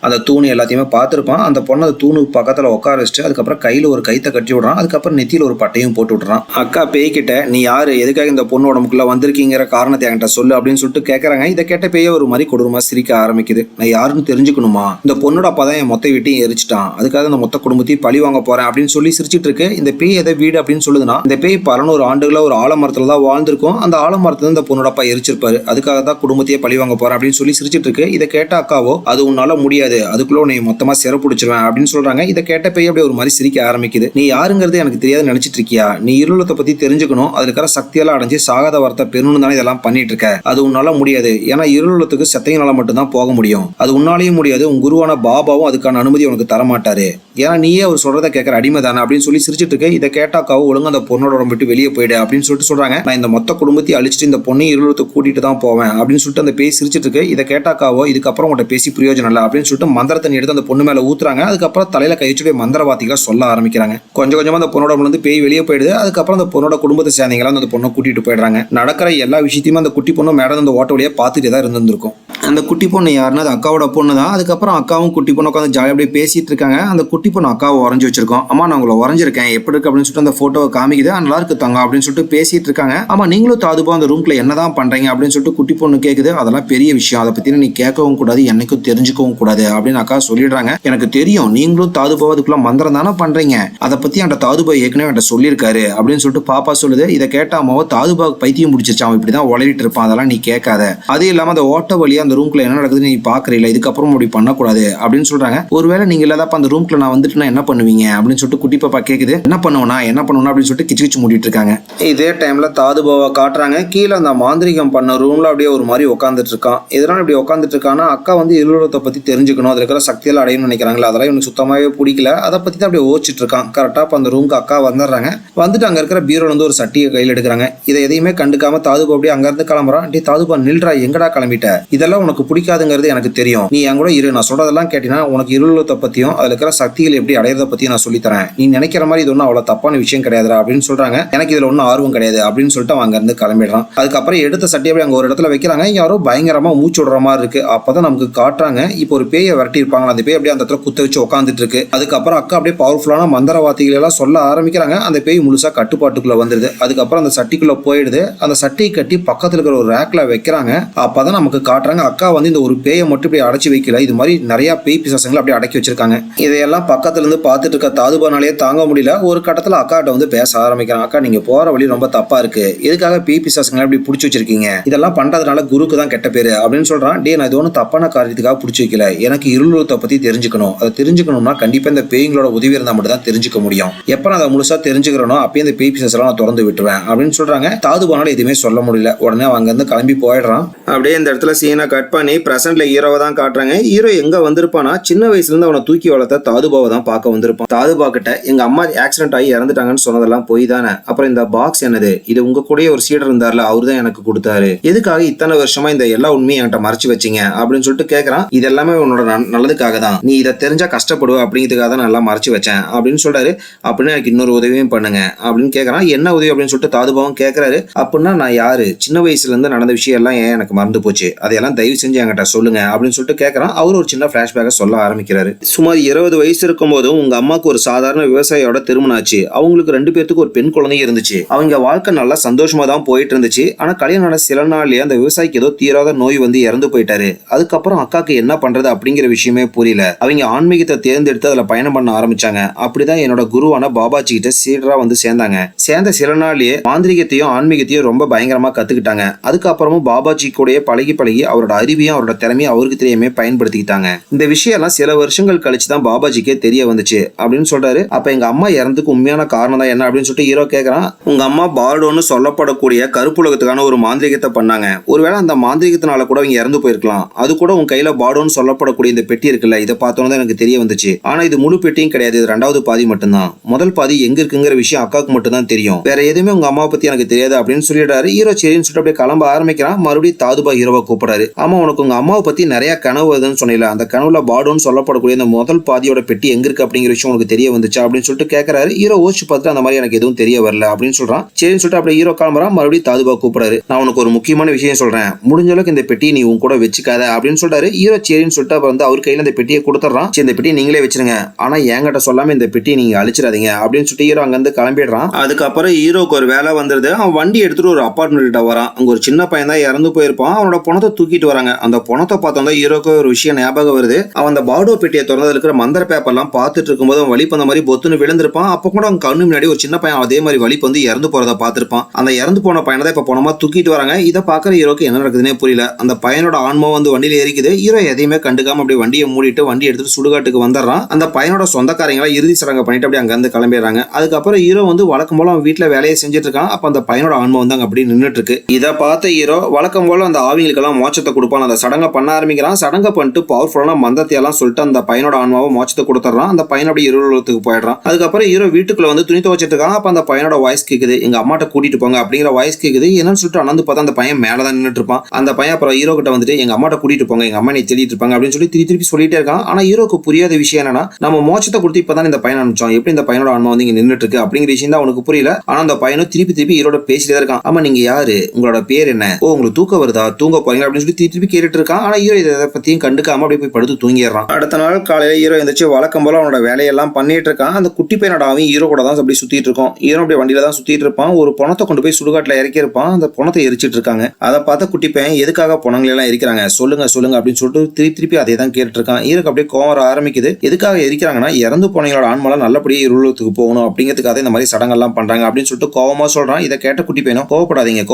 அந்த தூணு எல்லாத்தையுமே பார்த்திருப்பான். அந்த பொண்ணை அந்த தூணுக்கு பக்கத்துல உட்கார வச்சுட்டு அதுக்கப்புறம் கையில ஒரு கைத்தை கட்டி விடுறான். அதுக்கப்புறம் நெத்தியில ஒரு பட்டையும் போட்டு விட்டுறான். அக்கா பேய்கிட்ட, நீ யாரு, எதுக்காக இந்த பொண்ணு உடம்புக்குள்ள வந்திருக்கீங்கிற காரணத்தை என்கிட்ட சொல்லு அப்படின்னு சொல்லிட்டு கேட்கறாங்க. இதை கேட்ட பேய ஒரு மாதிரி கொடூரமா சிரிக்க ஆரம்பிக்குது. நான் யாருன்னு தெரிஞ்சுக்கணுமா? இந்த பொண்ணோட அப்பா தான் என் மொத்த வீட்டையும் எரிச்சிட்டான், அதுக்காக அந்த மொத்த குடும்பத்தையும் பழி வாங்க போறேன் அப்படின்னு சொல்லி சிரிச்சிட்டு இருக்கு. இந்த பேய் எதை வீடு அப்படின்னு சொல்லுதுன்னா, இந்த பேய் 1100 ஆண்டுகளா ஒரு ஆலமரத்துல தான் வாழ்ந்திருக்கும். அந்த ஆலமரத்துல இந்த பொண்ணோட அப்பா எரிச்சிருப்பாரு, அதுக்காக தான் குடும்பத்தையே பழி வாங்க போறேன் அப்படின்னு சொல்லி சிரிச்சிட்டு இருக்கு. இதை கேட்ட அக்காவோ, அது உன்னால முடியாது, அதுக்குள்ள உன்னை மொத்தமா சிறப்புடிச்சிருவேன் அப்படின்னு சொல்றாங்க. இதை கேட்ட பேய் அப்படியே ஒரு மாதிரி சிரிக்க ஆரம்பிக்குது. நீ யாருங்கிறது எனக்கு தெரியாது நினைச்சிட்டு இருக்கியா? நீ இருளத்தை பத்தி தெரிஞ்சுக்கணும், அதுல இருக்கிற சக்தியெல்லாம் அடைஞ்சு சாகாத வார்த்தை பெறணும் தானே இதெல்லாம் பண்ணிட்டு இருக்க. அது உன்னால முடியாது, ஏன்னா இருளத்துக்கு செத்தையினால மட்டும்தான் போக முடியும். அது உன்னாலையும் முடியாது, உன் குருவான பாபாவும் அதுக்கான அனுமதி உனக்கு தரமாட்டாரு, ஏன்னா நீயே அவர் சொல்றதை கேட்கற அடிமை தானே அப்படின்னு சொல்லி சிரிச்சிட்டு இருக்கு. இதை கேட்டாக்காவும் ஒழுங்கு அந்த பொண்ணோட உடம்பு விட்டு வெளியே போயிடு அப்படின்னு சொல்லிட்டு சொல்றாங்க. நான் இந்த மொத்த குடும்பத்தையும் அழிச்சிட்டு இந்த பொண்ணை இருளத்துக்கு கூட்டிட்டு தான் போவேன் அப்படின்னு சொல்லிட்டு அந்த பேய் சிரிச்சிட்டு இருக்கு. இதை கேட்டாக்காவோ, இதுக்கப்புறம் உங்கள்கிட்ட பேசி பிரயோஜனம் இல்லை அப்படின்னு சொல்லிட்டு மந்திரத்தை எடுத்து அந்த பொண்ணு மேல ஊத்துறாங்க. அதுக்கப்புறம் தலையில கழிச்சுடைய மந்திரவாதிகளை சொல்ல ஆரம்பிக்கிறாங்க. கொஞ்சம் கொஞ்சமா அந்த பொண்ணோட வந்து பேய் வெளியே போயிடுது. அதுக்கப்புறம் அந்த பொண்ணோட குடும்பத்தை சேர்ந்தீங்களா அந்த பொண்ணை கூட்டிட்டு போயிடுறாங்க. நடக்கிற எல்லா விஷயத்தையுமே அந்த குட்டி பொண்ணு மேடம் அந்த ஓட்ட வழியா பார்த்துட்டு தான் இருந்திருக்கும். அந்த குட்டி பொண்ணு யாருன்னா அது அக்காவோட பொண்ணு தான். அதுக்கப்புறம் அக்காவும் குட்டி பொண்ணு உட்காந்து ஜாலியாக அப்படியே பேசிட்டு இருக்காங்க. அந்த குட்டி பொண்ணு அக்காவை வரைஞ்சி வச்சிருக்கோம். அம்மா நான் உங்களை வரைஞ்சிருக்கேன், எப்படி இருக்கு அப்படின்னு சொல்லிட்டு அந்த போட்டோவை காமிக்குது. நல்லா இருக்கு தங்க அப்படின்னு சொல்லிட்டு பேசிட்டு இருக்காங்க. ஆமா நீங்களும் தாதுபா அந்த ரூம்ல என்னதான் பண்றீங்க அப்படின்னு சொல்லிட்டு குட்டி பொண்ணு கேக்குது. அதெல்லாம் பெரிய விஷயம், அதை பத்தி நீ கேட்கவும் கூடாது, என்னைக்கும் தெரிஞ்சுக்கவும் கூடாது அப்படின்னு அக்கா சொல்லிடுறாங்க. எனக்கு தெரியும், நீங்களும் தாதுபா அதுக்குள்ள மந்திரம் தானே பண்றீங்க, அதை பத்தி அந்த தாதுபா ஏற்கனவே என்கிட்ட சொல்லியிருக்காரு அப்படின்னு சொல்லிட்டு பாப்பா சொல்லுது. இதை கேட்ட அம்மாவோ, தாதுபாவுக்கு பைத்தியம் பிடிச்சிருச்சு, அவன் இப்படிதான் உளறிட்டு இருப்பான், அதெல்லாம் நீ கேட்காத. அது இல்லாம அந்த ஓட்ட வழியா அந்த ரூம்குள்ள என்ன நடக்குதுன்னு நீ பாக்குறீல, இதுக்கப்புறம் அப்படி பண்ணக்கூடாது அப்படின்னு சொல்றாங்க. ஒருவேளை நீங்க இல்லாதப்ப அந்த ரூம்குள்ள நான் வந்துட்டுனா என்ன பண்ணுவீங்க அப்படின்னு சொல்லிட்டு குட்டி பாப்பா கேக்குது. என்ன பண்ணுவேனா அப்படின்னு சொல்லிட்டு கிச்சு கிச்சு மூடிட்டு இருக்காங்க. இதே டைம்ல தாதுபாவை காட்டுறாங்க. கீழே அந்த மாந்திரிகம் பண்ண ரூம்ல அப்படியே ஒரு மாதிரி உட்காந்துட்டு இருக்கான். இதனால இப்படி உட்காந்துட்டு இருக்கான்னா அக்கா வந்து இருளத்தை பத்தி தெரிஞ்சுக்கணும், அதுல இருக்கிற சக்தியெல்லாம் அடையணும்னு நினைக்கிறாங்களா, அதெல்லாம் இவனுக்கு சுத்தமாவே பிடிக்கல. அதை பத்தி தான் அப்படியே ஓச்சிட்டு இருக்கான். கரெக்டா அந்த ரூமுக்கு அக்கா வந்துடுறாங்க. வந்துட்டு அங்க இருக்கிற பீரோல இருந்து ஒரு சட்டியை கையில் எடுக்கிறாங்க. இதை எதையுமே கண்டுக்காம தாதுபா அப்படியே அங்க இருந்து கிளம்புறான். டே தாதுபா நில்றா, எங்கடா கிளம்பிட்ட, இதெல்லாம் உனக்கு பிடிக்காதுங்கிறது எனக்கு தெரியும், நீ என் கூட இரு, நான் சொல்றதெல்லாம் கேட்டீங்கன்னா உனக்கு இருளத்தை பத்தியும் அதுல இருக்கிற சக்திகள் எப்படி அடையறத பத்தியும் நான் சொல்லித்தரேன், நீ நினைக்கிற மாதிரி இது ஒன்றும் அவ்வளவு தப்பான விஷயம் கிடையாதுடா அப்படின்னு சொல்றாங்க. எனக்கு இதுல ஒன்றும் ஆர்வம் கிடையாது அப்படின்னு சொல்லிட்டு அவன் அங்க இருந்து கிளம்பிடுறான். அதுக்கப்புறம் எடுத்த சட்டி அப்படியே அங்க ஒரு இடத்துல வைக்கிறாங்க. யாரோ பயங்கரமா மூச்சு விடுற மாதிரி இருக்கு. அப்பதான் நமக்கு காட்டுறாங்க இப்போ ஒரு பேயை விரட்டி இருப்பாங்க. அந்த பேய் அப்படியே அந்த இடத்துல குத்த வச்சு உட்காந்துட்டு இருக்கு. அதுக்கப்புறம் அக்கா அப்படியே பவர்ஃபுல்லான மந்திர வார்த்தைகள் எல்லாம் சொல்ல ஆரம்பிக்கிறாங்க. அந்த பேய் முழுசா கட்டுப்பாட்டுக்குள்ள வந்துருது. அதுக்கப்புறம் அந்த சட்டிக்குள்ள போயிடுது. அந்த சட்டியை கட்டி பக்கத்துல இருக்கிற ஒரு ரேக்ல வைக்கிறாங்க. அப்பதான் நமக்கு காட்டுறாங்க அக்கா வந்து இந்த ஒரு பேயை மட்டும் இப்படி அடைச்சு வைக்கல, இது மாதிரி நிறைய பேய் பிசாசங்களை அப்படியே அடக்கி வச்சிருக்காங்க. இதையெல்லாம் பக்கத்துல இருந்து பார்த்துட்டு இருக்க தாதுபானாலேயே தாங்க முடியல. ஒரு கட்டத்துல அக்காட்ட வந்து பேச ஆரம்பிக்கிறான். அக்கா நீங்க போற வழி ரொம்ப தப்பா இருக்கு, எதுக்காக பேய் பிசாசங்களை இப்படி பிடிச்சி வச்சிருக்கீங்க, இதெல்லாம் பண்றதுனால குருக்கு தான் கெட்ட பேரு அப்படின்னு சொல்றான். டே நான் இது ஒன்றும் தப்பான காரியத்துக்காக பிடிச்சி வைக்கல, எனக்கு இருளத்தை பத்தி தெரிஞ்சுக்கணும், அதை தெரிஞ்சுக்கணும்னா கண்டிப்பா இந்த பேய்களோட உதவி இருந்தா மட்டும் தான் தெரிஞ்சுக்க முடியும், எப்ப நான் அதை முழுசா தெரிஞ்சுக்கிறனோ அப்பயே இந்த பேய் பிசாஸ் எல்லாம் நான் திறந்து விட்டுருவேன் அப்படின்னு சொல்றாங்க. தாதுபானால எதுவுமே சொல்ல முடியல. உடனே அங்க இருந்து கிளம்பி போயிடுறான். அப்படியே இந்த இடத்துல சீனை கட் பண்ணி பிரசன்ட்ல ஹீரோவை தான் காட்டுறாங்க. ஹீரோ எங்க வந்திருப்பானா சின்ன வயசுல இருந்து அவனை தூக்கி வளர்த்த தாதுபாவை தான் பார்க்க வந்திருப்பான். தாதுபா கிட்ட எங்க அம்மா ஆக்சிடென்ட் ஆகி இறந்துட்டாங்கன்னு சொன்னதெல்லாம் போய் தானே, அப்புறம் இந்த பாக்ஸ் என்னது, இது உங்க கூடயே ஒரு சீடர் இருந்தார்ல, அவரு தான் எனக்கு கொடுத்தாரு, எதுக்காக இத்தனை வருஷமா இந்த எல்லா உண்மையும் என்கிட்ட மறைச்சு வச்சீங்க அப்படின்னு சொல்லிட்டு கேட்கறான். இது எல்லாமே உன்னோட நல்லதுக்காக தான், நீ இதை தெரிஞ்சா கஷ்டப்படுவ அப்படிங்கிறதுக்காக தான் நான் எல்லாம் மறைச்சு வச்சேன் அப்படின்னு சொல்றாரு. அப்படின்னு எனக்கு இன்னொரு உதவியும் பண்ணுங்க அப்படின்னு கேட்கறான். என்ன உதவி அப்படின்னு சொல்லிட்டு தாதுபாவும் கேட்கறாரு. அப்படின்னா நான் யாரு, சின்ன வயசுல இருந்து நடந்த விஷயம் எல்லாம் ஏன் எனக்கு மறந்து போச்சு, அதையெல்லாம் தயவு செஞ்சு என்கிட்ட சொல்லுங்க அப்படின்னு சொல்லிட்டு கேட்கறான். அவர் ஒரு சின்ன பிளாஷ்பேக்கை சொல்ல ஆரம்பிக்கிறாரு. சுமார் 20 வயசு இருக்கும் போதும் உங்க அம்மாவுக்கு ஒரு சாதாரண விவசாயியோட திருமணம் ஆச்சு. அவங்களுக்கு 2 பேருக்கு ஒரு பெண் குழந்தை இருந்துச்சு. அவங்க வாழ்க்கை நல்லா சந்தோஷமா தான் போயிட்டு இருந்துச்சு. ஆனா கல்யாணம் சில நாள்லயே அந்த விவசாயிக்கு ஏதோ தீராத நோய் வந்து இறந்து போயிட்டாரு. அதுக்கப்புறம் அக்காக்கு என்ன பண்றது அப்படிங்கிற விஷயமே புரியல. அவங்க ஆன்மீகத்தை தேர்ந்தெடுத்து அதுல பயணம் பண்ண ஆரம்பிச்சாங்க. அப்படிதான் என்னோட குருவான பாபாஜி கிட்ட சீடரா வந்து சேர்ந்தாங்க. சேர்ந்த சில நாள்லயே மாந்திரிகத்தையும் ஆன்மீகத்தையும் ரொம்ப பயங்கரமா கத்துக்கிட்டாங்க. அதுக்கப்புறமும் பாபாஜி கூடயே பழகி அவரோட அறிவையும் அவரோட திறமையும் அவருக்கு தெரியாம பயன்படுத்திக்கிட்டாங்க. இந்த விஷயம் எல்லாம் சில வருஷங்கள் கழிச்சு தான் பாபாஜிக்கே தெரிய வந்துச்சு அப்படின்னு சொல்றாரு. அப்ப எங்க அம்மா இறந்துக்கு உண்மையான காரணம் தான் என்ன அப்படின்னு சொல்லிட்டு ஹீரோ கேட்கறான். உங்க அம்மா பார்டோன்னு சொல்லப்படக்கூடிய கருப்புலகத்துக்கான ஒரு மாந்திரிகத்தை பண்ணாங்க. ஒருவேளை அந்த மாந்திரிகத்தினால கூட அவங்க இறந்து போயிருக்கலாம். அது கூட உங்க கையில பார்டோன்னு சொல்லப்படக்கூடிய இந்த பெட்டி இருக்குல்ல, இதை பார்த்தோன்னு தான் எனக்கு தெரிய வந்துச்சு. ஆனா இது முழு பெட்டியும் கிடையாது, இது 2வது பாதி மட்டும்தான். முதல் பாதி எங்க இருக்குங்கிற விஷயம் அக்காவுக்கு மட்டும் தான் தெரியும், வேற எதுவுமே உங்க அம்மாவை பத்தி எனக்கு தெரியாது அப்படின்னு சொல்லிடுறாரு. ஹீரோ சரின்னு சொல்லிட்டு அப்படியே கிளம்ப ஆரம்பிக்கிறான். மறுபடியும் தாதுபா ஹீரோவை கூப்பிடுறாரு. ஆமா உனக்கு உங்க அம்மாவை பத்தி நிறைய கனவு வருதுன்னு சொன்னீங்க, அந்த கனவுல பார்டோன்னு சொல்லப்படக்கூடிய இந்த முதல் பாதியோட பெட்டி எங்க இருக்கு அப்படிங்கிற விஷயம் உனக்கு தெரிய வந்துச்சா அப்படின்னு சொல்லிட்டு கேட்கறாரு. ஹீரோ ஓச்சு பார்த்துட்டு அந்த மாதிரி எனக்கு எதுவும் தெரிய வரல அப்படின்னு சொல்றான். சரின்னு சொல்லிட்டு அப்படியே ஹீரோ கிளம்புறான். மறுபடியும் தாதுபா கூப்பிடுறாரு. நான் உனக்கு ஒரு முக்கியமான விஷயம் சொல்றேன், முடிஞ்ச அளவுக்கு இந்த பெட்டி நீ உன் கூட வச்சுக்காத அப்படின்னு சொல்றாரு. ஹீரோ சரின்னு சொல்லிட்டு அப்புறம் வந்து அவர் கையில இந்த பெட்டியை கொடுத்துறான். சரி இந்த பெட்டியை நீங்களே வச்சிருங்க, ஆனா என்கிட்ட சொல்லாம இந்த பெட்டியை நீங்க அழிச்சிடாதீங்க அப்படின்னு சொல்லிட்டு ஹீரோ அங்க இருந்து கிளம்பிடுறான். அதுக்கப்புறம் ஹீரோக்கு ஒரு வேலை வந்துருது. அவன் வண்டி எடுத்துட்டு ஒரு அபார்ட்மெண்ட் கிட்ட வரான். அங்க ஒரு சின்ன பையன் தான் இறந்து போயிருப்பான். அவனோட பணத்தை தூக்கிட்டு வராங்க. அந்த பணத்தை பார்த்தோம் தான் ஹீரோக்கு ஒரு விஷயம் ஞாபகம் வருது. அவன் அந்த பார்டோ பெட்டியை திறந்து இருக்கிற மந்திர பேப்பர்லாம் பார்த்துட்டு இருக்கும்போது அவன் வலிப்பு அந்த மாதிரி பொத்துன்னு விழுந்திருப்பான். அப்ப கூட அவன் கண்ணு முன்னாடி ஒரு சின்ன பையன் அதே மாதிரி வலிப்பு வந்து இறந்து போறதை பார்த்திருப்பான். அந்த இறந்து போன பையனை தான் இப்ப பணமா தூக்கிட்டு வராங்க. இதை பாக்குற ஹீரோக்கு என்ன நடக்குதுன்னே புரியல. அந்த பையனோட ஆன்மா வந்து வண்டியில ஏறிக்குது. ஹீரோ எதையுமே கண்டுக்காம அப்படியே வண்டியை மூடிட்டு வண்டி எடுத்துட்டு சுடுகாட்டுக்கு வந்துடுறான். அந்த பையனோட சொந்தக்காரங்களா இறுதி சடங்கு பண்ணிட்டு அப்படியே அங்க இருந்து கிளம்பிடுறாங்க. அதுக்கப்புறம் ஹீரோ வந்து வழக்கம் போல அவன் வீட்டுல வேலையை செஞ்சுட்டு இருக்கான். அப்ப அந்த பையனோட ஆன்மா வந்து அங்க அப்படி நின்றுட்டு இருக்கு. இதை பார்த்த ஹீரோ வழக்கம் போல அந்த ஆவிங்களுக்கெல்லாம் மோட்சத்தை கொடுப்பான். அந்த சடங்கை பண்ண ஆரம்பிக்கிறான். சடங்கை பண்ணிட்டு பவர்ஃபுல்லான மந்தத்தை எல்லாம் சொல்லிட்டு அந்த பையனோட ஆன்மாவை மோட்சத்தை கொடுத்துறான். அந்த பையன் அப்படியே இருளத்துக்கு போயிடுறான். அதுக்கப்புறம் ஹீரோ வீட்டுக்குள்ள வந்து துணி துவச்சிட்டு இருக்கான். அப்ப அந்த பையனோட வாய்ஸ் கேக்குது, எங்க அம்மாட்ட கூட்டிட்டு போங்க அப்படிங்கிற வாய்ஸ் கேக்குது. என்னன்னு சொல்லிட்டு அனந்து பார்த்தா அந்த பையன் மேலதான் நின்றுட்டு இருப்பான். அந்த பையன் அப்புறம் ஹீரோ கிட்ட வந்துட்டு எங்க அம்மாட்ட கூட்டிட்டு போங்க, எங்க அம்மா நீ தேடிட்டு இருப்பாங்க அப்படின்னு சொல்லி திருப்பி சொல்லிட்டே இருக்கான். ஆனா ஹீரோக்கு புரியாத விஷயம் என்னன்னா, நம்ம மோட்சத்தை கொடுத்து இப்பதான் இந்த பையன் அனுப்பிச்சோம், எப்படி இந்த பையனோட ஆன்மா வந்து இங்க நின்றுட்டு இருக்கு அப்படிங்கிற விஷயம் தான் அவனுக்கு புரியல. ஆனா அந்த பையனும் திருப்பி ஹீரோட பேசிட்டே இருக்கான். ஆமா நீங்க யாரு, உங்களோட பேர் என்ன, ஓ உங்களுக்கு தூக்கம் வருதா, தூங்க போறீங்க அப்படின்னு சொல்லி திருப்பி கேட்டுட்டு இருக்கான். ஆனா ஹீரோ இதை பத்தியும் கண்டுக்காம அப்படியே போய் படுத்து தூங்கிடுறான். அடுத்த நாள் காலையில ஹீரோ எந்திரிச்சு வழக்கம் போல அவனோட வேலையெல்லாம் பண்ணிட்டு இருக்கான். அந்த குட்டி பையனோட அவன் ஹீரோ கூட தான் அப்படி சுத்திட்டு இருக்கோம். ஹீரோ அப்படியே வண்டியில தான் சுத்திட்டு இருப்பான். ஒரு பணத்தை கொண்டு போய் சுடுகாட்டுல இறக்கி இருப்பான். அந்த பணத்தை எரிச்சிட்டு இருக்காங்க. அதை பார்த்த குட்டி பையன் எதுக்காக பணங்களை எல்லாம் எரிக்கிறாங்க சொல்லுங்க அப்படின்னு சொல்லிட்டு திருப்பி அதே தான் கேட்டு இருக்கான். ஹீரோக்கு அப்படியே கோவம் ஆரம்பிக்குது. எதுக்காக எரிக்கிறாங்கன்னா இறந்து போனவங்களோட ஆன்மாலாம் நல்லபடியே இருளத்துக்கு போகணும் அப்படிங்கிறதுக்காக இந்த மாதிரி சடங்கெல்லாம் பண்றாங்க அப்படின்னு சொல்லிட்டு கோவமா சொல்றான். இதை கேட்ட குட்டி பையனும் கோவப்படாதீங்க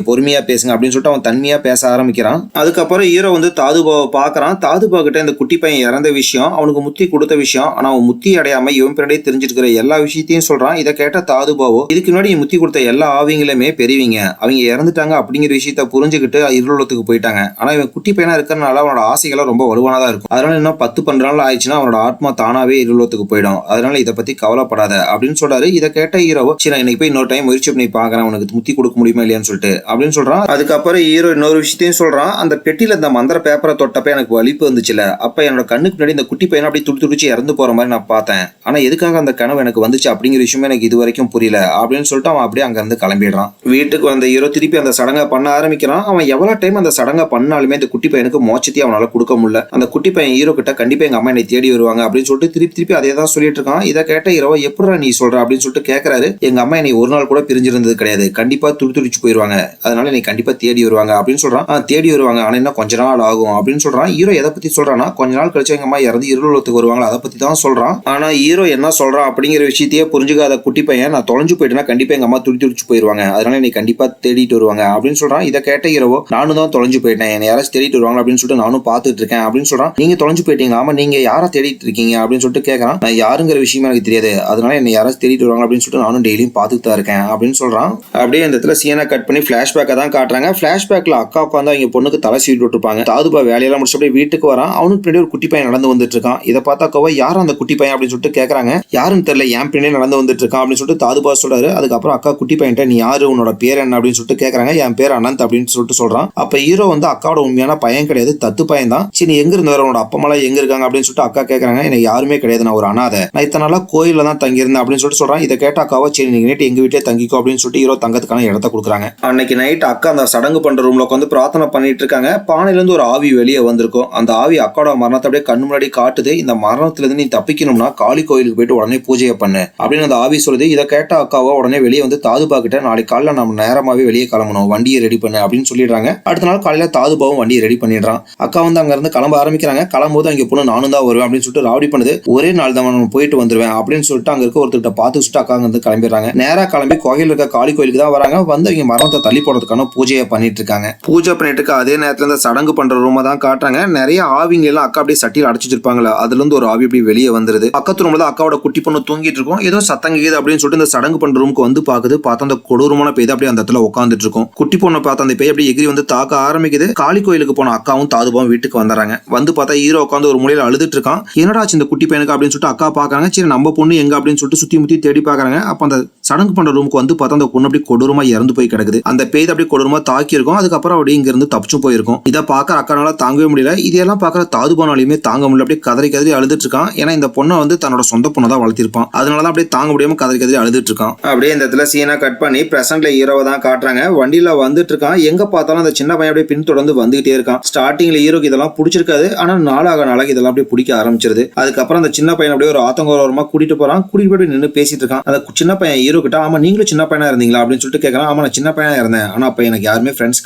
பொறுமையா பேசுங்க அப்படின்னு சொல்லிட்டு அவன் தன்மையா பேச ஆரம்பிக்கிறான். அதுக்கப்புறம் ஹீரோ வந்து தாதுபாவை பாக்குறான். தாதுபா கிட்ட இந்த குட்டி பையன் இறந்த விஷயம், அவனுக்கு முத்தி கொடுத்த விஷயம், ஆனா அவன் முத்தி அடையாம இவன் பின்னாடியே தெரிஞ்சிருக்கிற எல்லா விஷயத்தையும் சொல்றான். இதை கேட்ட தாதுபாவோ இதுக்கு முன்னாடி முத்தி கொடுத்த எல்லா ஆவிங்களுமே பெரியவங்க, அவங்க இறந்துட்டாங்க அப்படிங்கிற விஷயத்த புரிஞ்சுக்கிட்டு இருளத்துக்கு போயிட்டாங்க. ஆனா இவன் குட்டி பையனா இருக்கிறனால அவனோட ஆசைகளை ரொம்ப வலுவானதா இருக்கும். அதனால இன்னும் 10-12 நாள் ஆயிடுச்சுன்னா அவனோட ஆத்மா தானாவே இருளத்துக்கு போயிடும். அதனால இதை பத்தி கவலைப்படாத அப்படின்னு சொல்றாரு. இதை கேட்ட ஹீரோவோ சரி நான் இன்னைக்கு போய் இன்னொரு டைம் முயற்சி பண்ணி பாக்குறேன், உனக்கு முத்தி கொடுக்க முடியுமா இல்லையான்னு சொல்லிட்டு அப்படின்னு சொல்றான். அதுக்கப்புறம் ஹீரோ இன்னொரு விஷயத்தையும் சொல்றான். அந்த பெட்டியில இந்த மந்திர பேப்பரை தொட்டப்ப எனக்கு வலிப்பு வந்துச்சுல, அப்ப என்னோட கண்ணுக்கு முன்னாடி இந்த குட்டி பையனை அப்படி துடிச்சு இறந்து போற மாதிரி நான் பார்த்தேன். ஆனா எதுக்காக அந்த கனவு எனக்கு வந்துச்சு அப்படிங்கிற விஷயமே எனக்கு இது வரைக்கும் புரியல அப்படின்னு சொல்லிட்டு அவன் அப்படியே அங்க இருந்து கிளம்பிடுறான். வீட்டுக்கு வந்த ஹீரோ திருப்பி அந்த சடங்கை பண்ண ஆரம்பிக்கிறான். அவன் எவ்வளவு டைம் அந்த சடங்கை பண்ணாலுமே இந்த குட்டி பையனுக்கு மோட்சத்தையும் அவனால கொடுக்க முடியல. அந்த குட்டி பையன் ஹீரோ கிட்ட கண்டிப்பா எங்க அம்மா என்னை தேடி வருவாங்க அப்படின்னு சொல்லிட்டு திருப்பி அதே தான் சொல்லிட்டு இருக்கான். இதை கேட்ட ஹீரோ எப்படா நீ சொல்ற அப்படின்னு சொல்லிட்டு கேட்கறாரு. எங்க அம்மா என்னை ஒரு நாள் கூட பிரிஞ்சிருந்தது கிடையாது, கண்டிப்பா துடிச்சு போயிருவாங்க, அதனால என்னை கண்டிப்பா தேடி வருவாங்க அப்படின்னு சொல்றான். தேடி வருவாங்க ஆனா இன்னும் கொஞ்ச நாள் ஆகும் அப்படின்னு சொல்றான். ஹீரோ எதை பத்தி சொல்றான்னா கொஞ்ச நாள் கழிச்சு எங்க அம்மா இறந்து இருளத்துக்கு வருவாங்க, அதை பத்தி தான் சொல்றான். ஆனா ஹீரோ என்ன சொல்றான் அப்படிங்கிற விஷயத்தையே புரிஞ்சுக்காத குட்டி பையன் நான் தொலைஞ்சு போயிட்டேன்னா கண்டிப்பா எங்க அம்மா துடிச்சு போயிருவாங்க, அதனால என்னை கண்டிப்பா தேடிட்டு வருவாங்க அப்படின்னு சொல்றான். இதை கேட்ட ஹீரோவோ நானும் தான் தொலைஞ்சு போயிட்டேன், என்னை யாராச்சும் தேடிட்டு வருவாங்க அப்படின்னு சொல்லிட்டு நானும் பாத்துட்டு இருக்கேன் அப்படின்னு சொல்றான். நீங்க தொலைஞ்சு போயிட்டீங்க, ஆமா நீங்க யாரை தேடிட்டு இருக்கீங்க அப்படின்னு சொல்லிட்டு கேட்கறான். நான் யாருங்கிற விஷயமே எனக்கு தெரியாது, அதனால என்னை யாராச்சும் தேடிட்டு வருவாங்க அப்படின்னு சொல்லிட்டு நானும் டெய்லியும் பாத்துட்டு தான் இருக்கேன் அப்படின்னு சொல்றான். அப்படியே இந்த இடத்துல சீனை கட் பண்ணி பிளாஷ்பேக்கை தான் காட்டுறாங்க. பிளாஷ்பேக்ல அக்கா உட்காந்து அவங்க பொண்ணுக்கு தலை சீட்டு விட்டுருப்பாங்க. தாதுபா வேலையெல்லாம் முடிச்சு அப்படியே வீட்டுக்கு வரான். அவனுக்கு பின்னாடி ஒரு குட்டி பையன் நடந்து வந்துட்டு இருக்கான். இதை பார்த்தா அக்காவா யாரும் அந்த குட்டி பையன் அப்படின்னு சொல்லிட்டு கேட்கறாங்க. யாருன்னு தெரியல, என் பின்னாடி நடந்து வந்துட்டு இருக்கான் அப்படின்னு சொல்லிட்டு தாதுபா சொல்றாரு. அதுக்கப்புறம் அக்கா குட்டி பையன்ட்ட நீ யாரு, உன்னோட பேர் என்ன அப்படின்னு சொல்லிட்டு கேட்கறாங்க. என் பேர் அனந்த் அப்படின்னு சொல்லிட்டு சொல்றான். அப்ப ஹீரோ வந்து அக்காவோட உண்மையான பையன் கிடையாது, தத்து பையன் தான். சரி எங்க இருந்து வர, உன்னோட அப்பா அம்மா எங்க இருக்காங்க அப்படின்னு சொல்லிட்டு அக்கா கேட்கறாங்க. எனக்கு யாருமே கிடையாது, நான் ஒரு அனாதை, நான் இத்தனை நாளா கோயில தான் தங்கியிருந்தேன் அப்படின்னு சொல்லிட்டு சொல்றான். இதை கேட்ட அக்காவா சரி நீங்க நைட்டு எங்க வீட்டிலே தங்கிக்கோ அப்படின்னு சொல்லிட்டு ஹீரோ தங்கத்துக்கான இடத்த கொடுக்குறாங்க. அன்னைக்கு நைட் அக்கா அந்த சடங்கு பண்ற ரூம்ல உட்காந்து பிரார்த்தனை பண்ணிட்டு இருக்காங்க. பானையில இருந்து ஒரு ஆவி வெளியே வந்திருக்கும். அந்த ஆவி அக்காவோட மரணத்தை அப்படியே கண்ணு முன்னாடி காட்டுது. இந்த மரணத்துல இருந்து நீ தப்பிக்கணும்னா காளி கோயிலுக்கு போயிட்டு உடனே பூஜையை பண்ணு அப்படின்னு அந்த ஆவி சொல்லுது. இதை கேட்ட அக்காவா உடனே வெளியே வந்து தாதுபா கிட்ட நாளைக்கு காலையில நம்ம நேரமாவே வெளியே கிளம்பணும், வண்டியை ரெடி பண்ணு அப்படின்னு சொல்லிடுறாங்க. அடுத்த நாள் காலையில தாதுபாவும் வண்டியை ரெடி பண்ணிடுறான். அக்கா வந்து அங்க இருந்து கிளம்ப ஆரம்பிக்கிறாங்க. கிளம்பும்போது அங்க பொண்ணு நானும் தான் வருவேன் அப்படின்னு சொல்லிட்டு ராவடி பண்ணுது. ஒரே நாள் தான் நம்ம போயிட்டு வந்துருவேன் அப்படின்னு சொல்லிட்டு அங்க இருக்க ஒருத்தர்கிட்ட பார்த்து வச்சுட்டு அக்கா வந்து கிளம்பிடுறாங்க. நேரா கிளம்பி கோயில் இருக்க காளி கோயிலுக்கு தான் வராங்க. வந்து அவங்க மரணத்தை தள்ளி போடுறதுக்கான பூஜையை பண்ணிட்டு இருக்காங்க. பூஜை பண்ணிட்டு இருக்க அதே நேரத்துல இந்த சடங்கு பண்ற ரூமை தான் காட்டுறாங்க. நிறைய ஆவிங்க எல்லாம் அக்கா அப்படியே சட்டியில் அடைச்சு வச்சிருப்பாங்களா, அதுல இருந்து ஒரு ஆவி அப்படி வெளியே வந்துருது. பக்கத்து ரூம்ல தான் அக்காவோட குட்டி பொண்ணு தூங்கிட்டு இருக்கும். ஏதோ சத்தம் கேக்குது அப்படின்னு சொல்லிட்டு இந்த சடங்கு பண்ற ரூமுக்கு வந்து பாக்குது. பார்த்தா அந்த கொடூரமான பேய் அப்படியே அந்த இடத்துல உட்காந்துட்டு இருக்கும். குட்டி பொண்ணை பார்த்து அந்த பேய் அப்படியே எகிரி வந்து தாக்க ஆரம்பிக்குது. காளி கோயிலுக்கு போன அக்காவும் தாதுபாவும் வீட்டுக்கு வந்துறாங்க. வந்து பார்த்தா ஹீரோ உட்காந்து ஒரு மூலையில அழுதுட்டு இருக்கான். என்னடா இந்த குட்டி பையனுக்கு அப்படின்னு சொல்லிட்டு அக்கா பாக்குறாங்க. சரி நம்ம பொண்ணு எங்க அப்படின்னு சொல்லிட்டு சுத்தி முத்தி தேடி பாக்குறாங்க. அப்ப அந்த சடங்கு பண்ற ரூமுக்கு வந்து பார்த்தா அந்த பொண்ணு அப்படி கொடூரமா இறந்து போய் கிடக்குது. அந்த பேய் அப்படி கொடூரமா தாக்கி இருக்கும். அதுக்கப்புறம் அப்படி இங்க இருந்து தப்பிச்சு போயிருக்கும். இதை பார்க்க அக்கானால தாங்கவே முடியல. இதெல்லாம் பார்க்கற தாதுபானாலையுமே தாங்க முடியல. அப்படியே கதறி அழுதுட்டு இருக்கான். ஏன்னா இந்த பொண்ணை வந்து தன்னோட சொந்த பொண்ணை தான் வளர்த்திருப்பான். அதனாலதான் அப்படியே தாங்க முடியாம கதறி அழுதுட்டு இருக்கான். அப்படியே இந்த இடத்துல சீனா கட் பண்ணி பிரசன்ட்ல ஹீரோவை தான் காட்டுறாங்க. வண்டியில வந்துட்டு இருக்கான். எங்க பார்த்தாலும் அந்த சின்ன பையன் அப்படியே பின்தொடர்ந்து வந்துகிட்டே இருக்கான். ஸ்டார்டிங்ல ஹீரோக்கு இதெல்லாம் பிடிச்சிருக்காது. ஆனா நாளாக இதெல்லாம் அப்படியே பிடிக்க ஆரம்பிச்சிருது. அதுக்கப்புறம் அந்த சின்ன பையன் அப்படியே ஒரு ஆத்தங்கோரமா கூட்டிட்டு போறான். கூட்டிட்டு போய் நின்று பேசிட்டு இருக்கான். அந்த சின்ன பையன் ஹீரோ கிட்ட ஆமா நீங்களும் சின்ன பையனா இருந்தீங்களா அப்படின்னு சொல்லிட்டு கேட்கறான். ஆமா நான் சின்ன பையனா இருந்தேன், ஆனா அப்ப எனக்கு யாருமே ஃப்ரெண்ட்ஸ்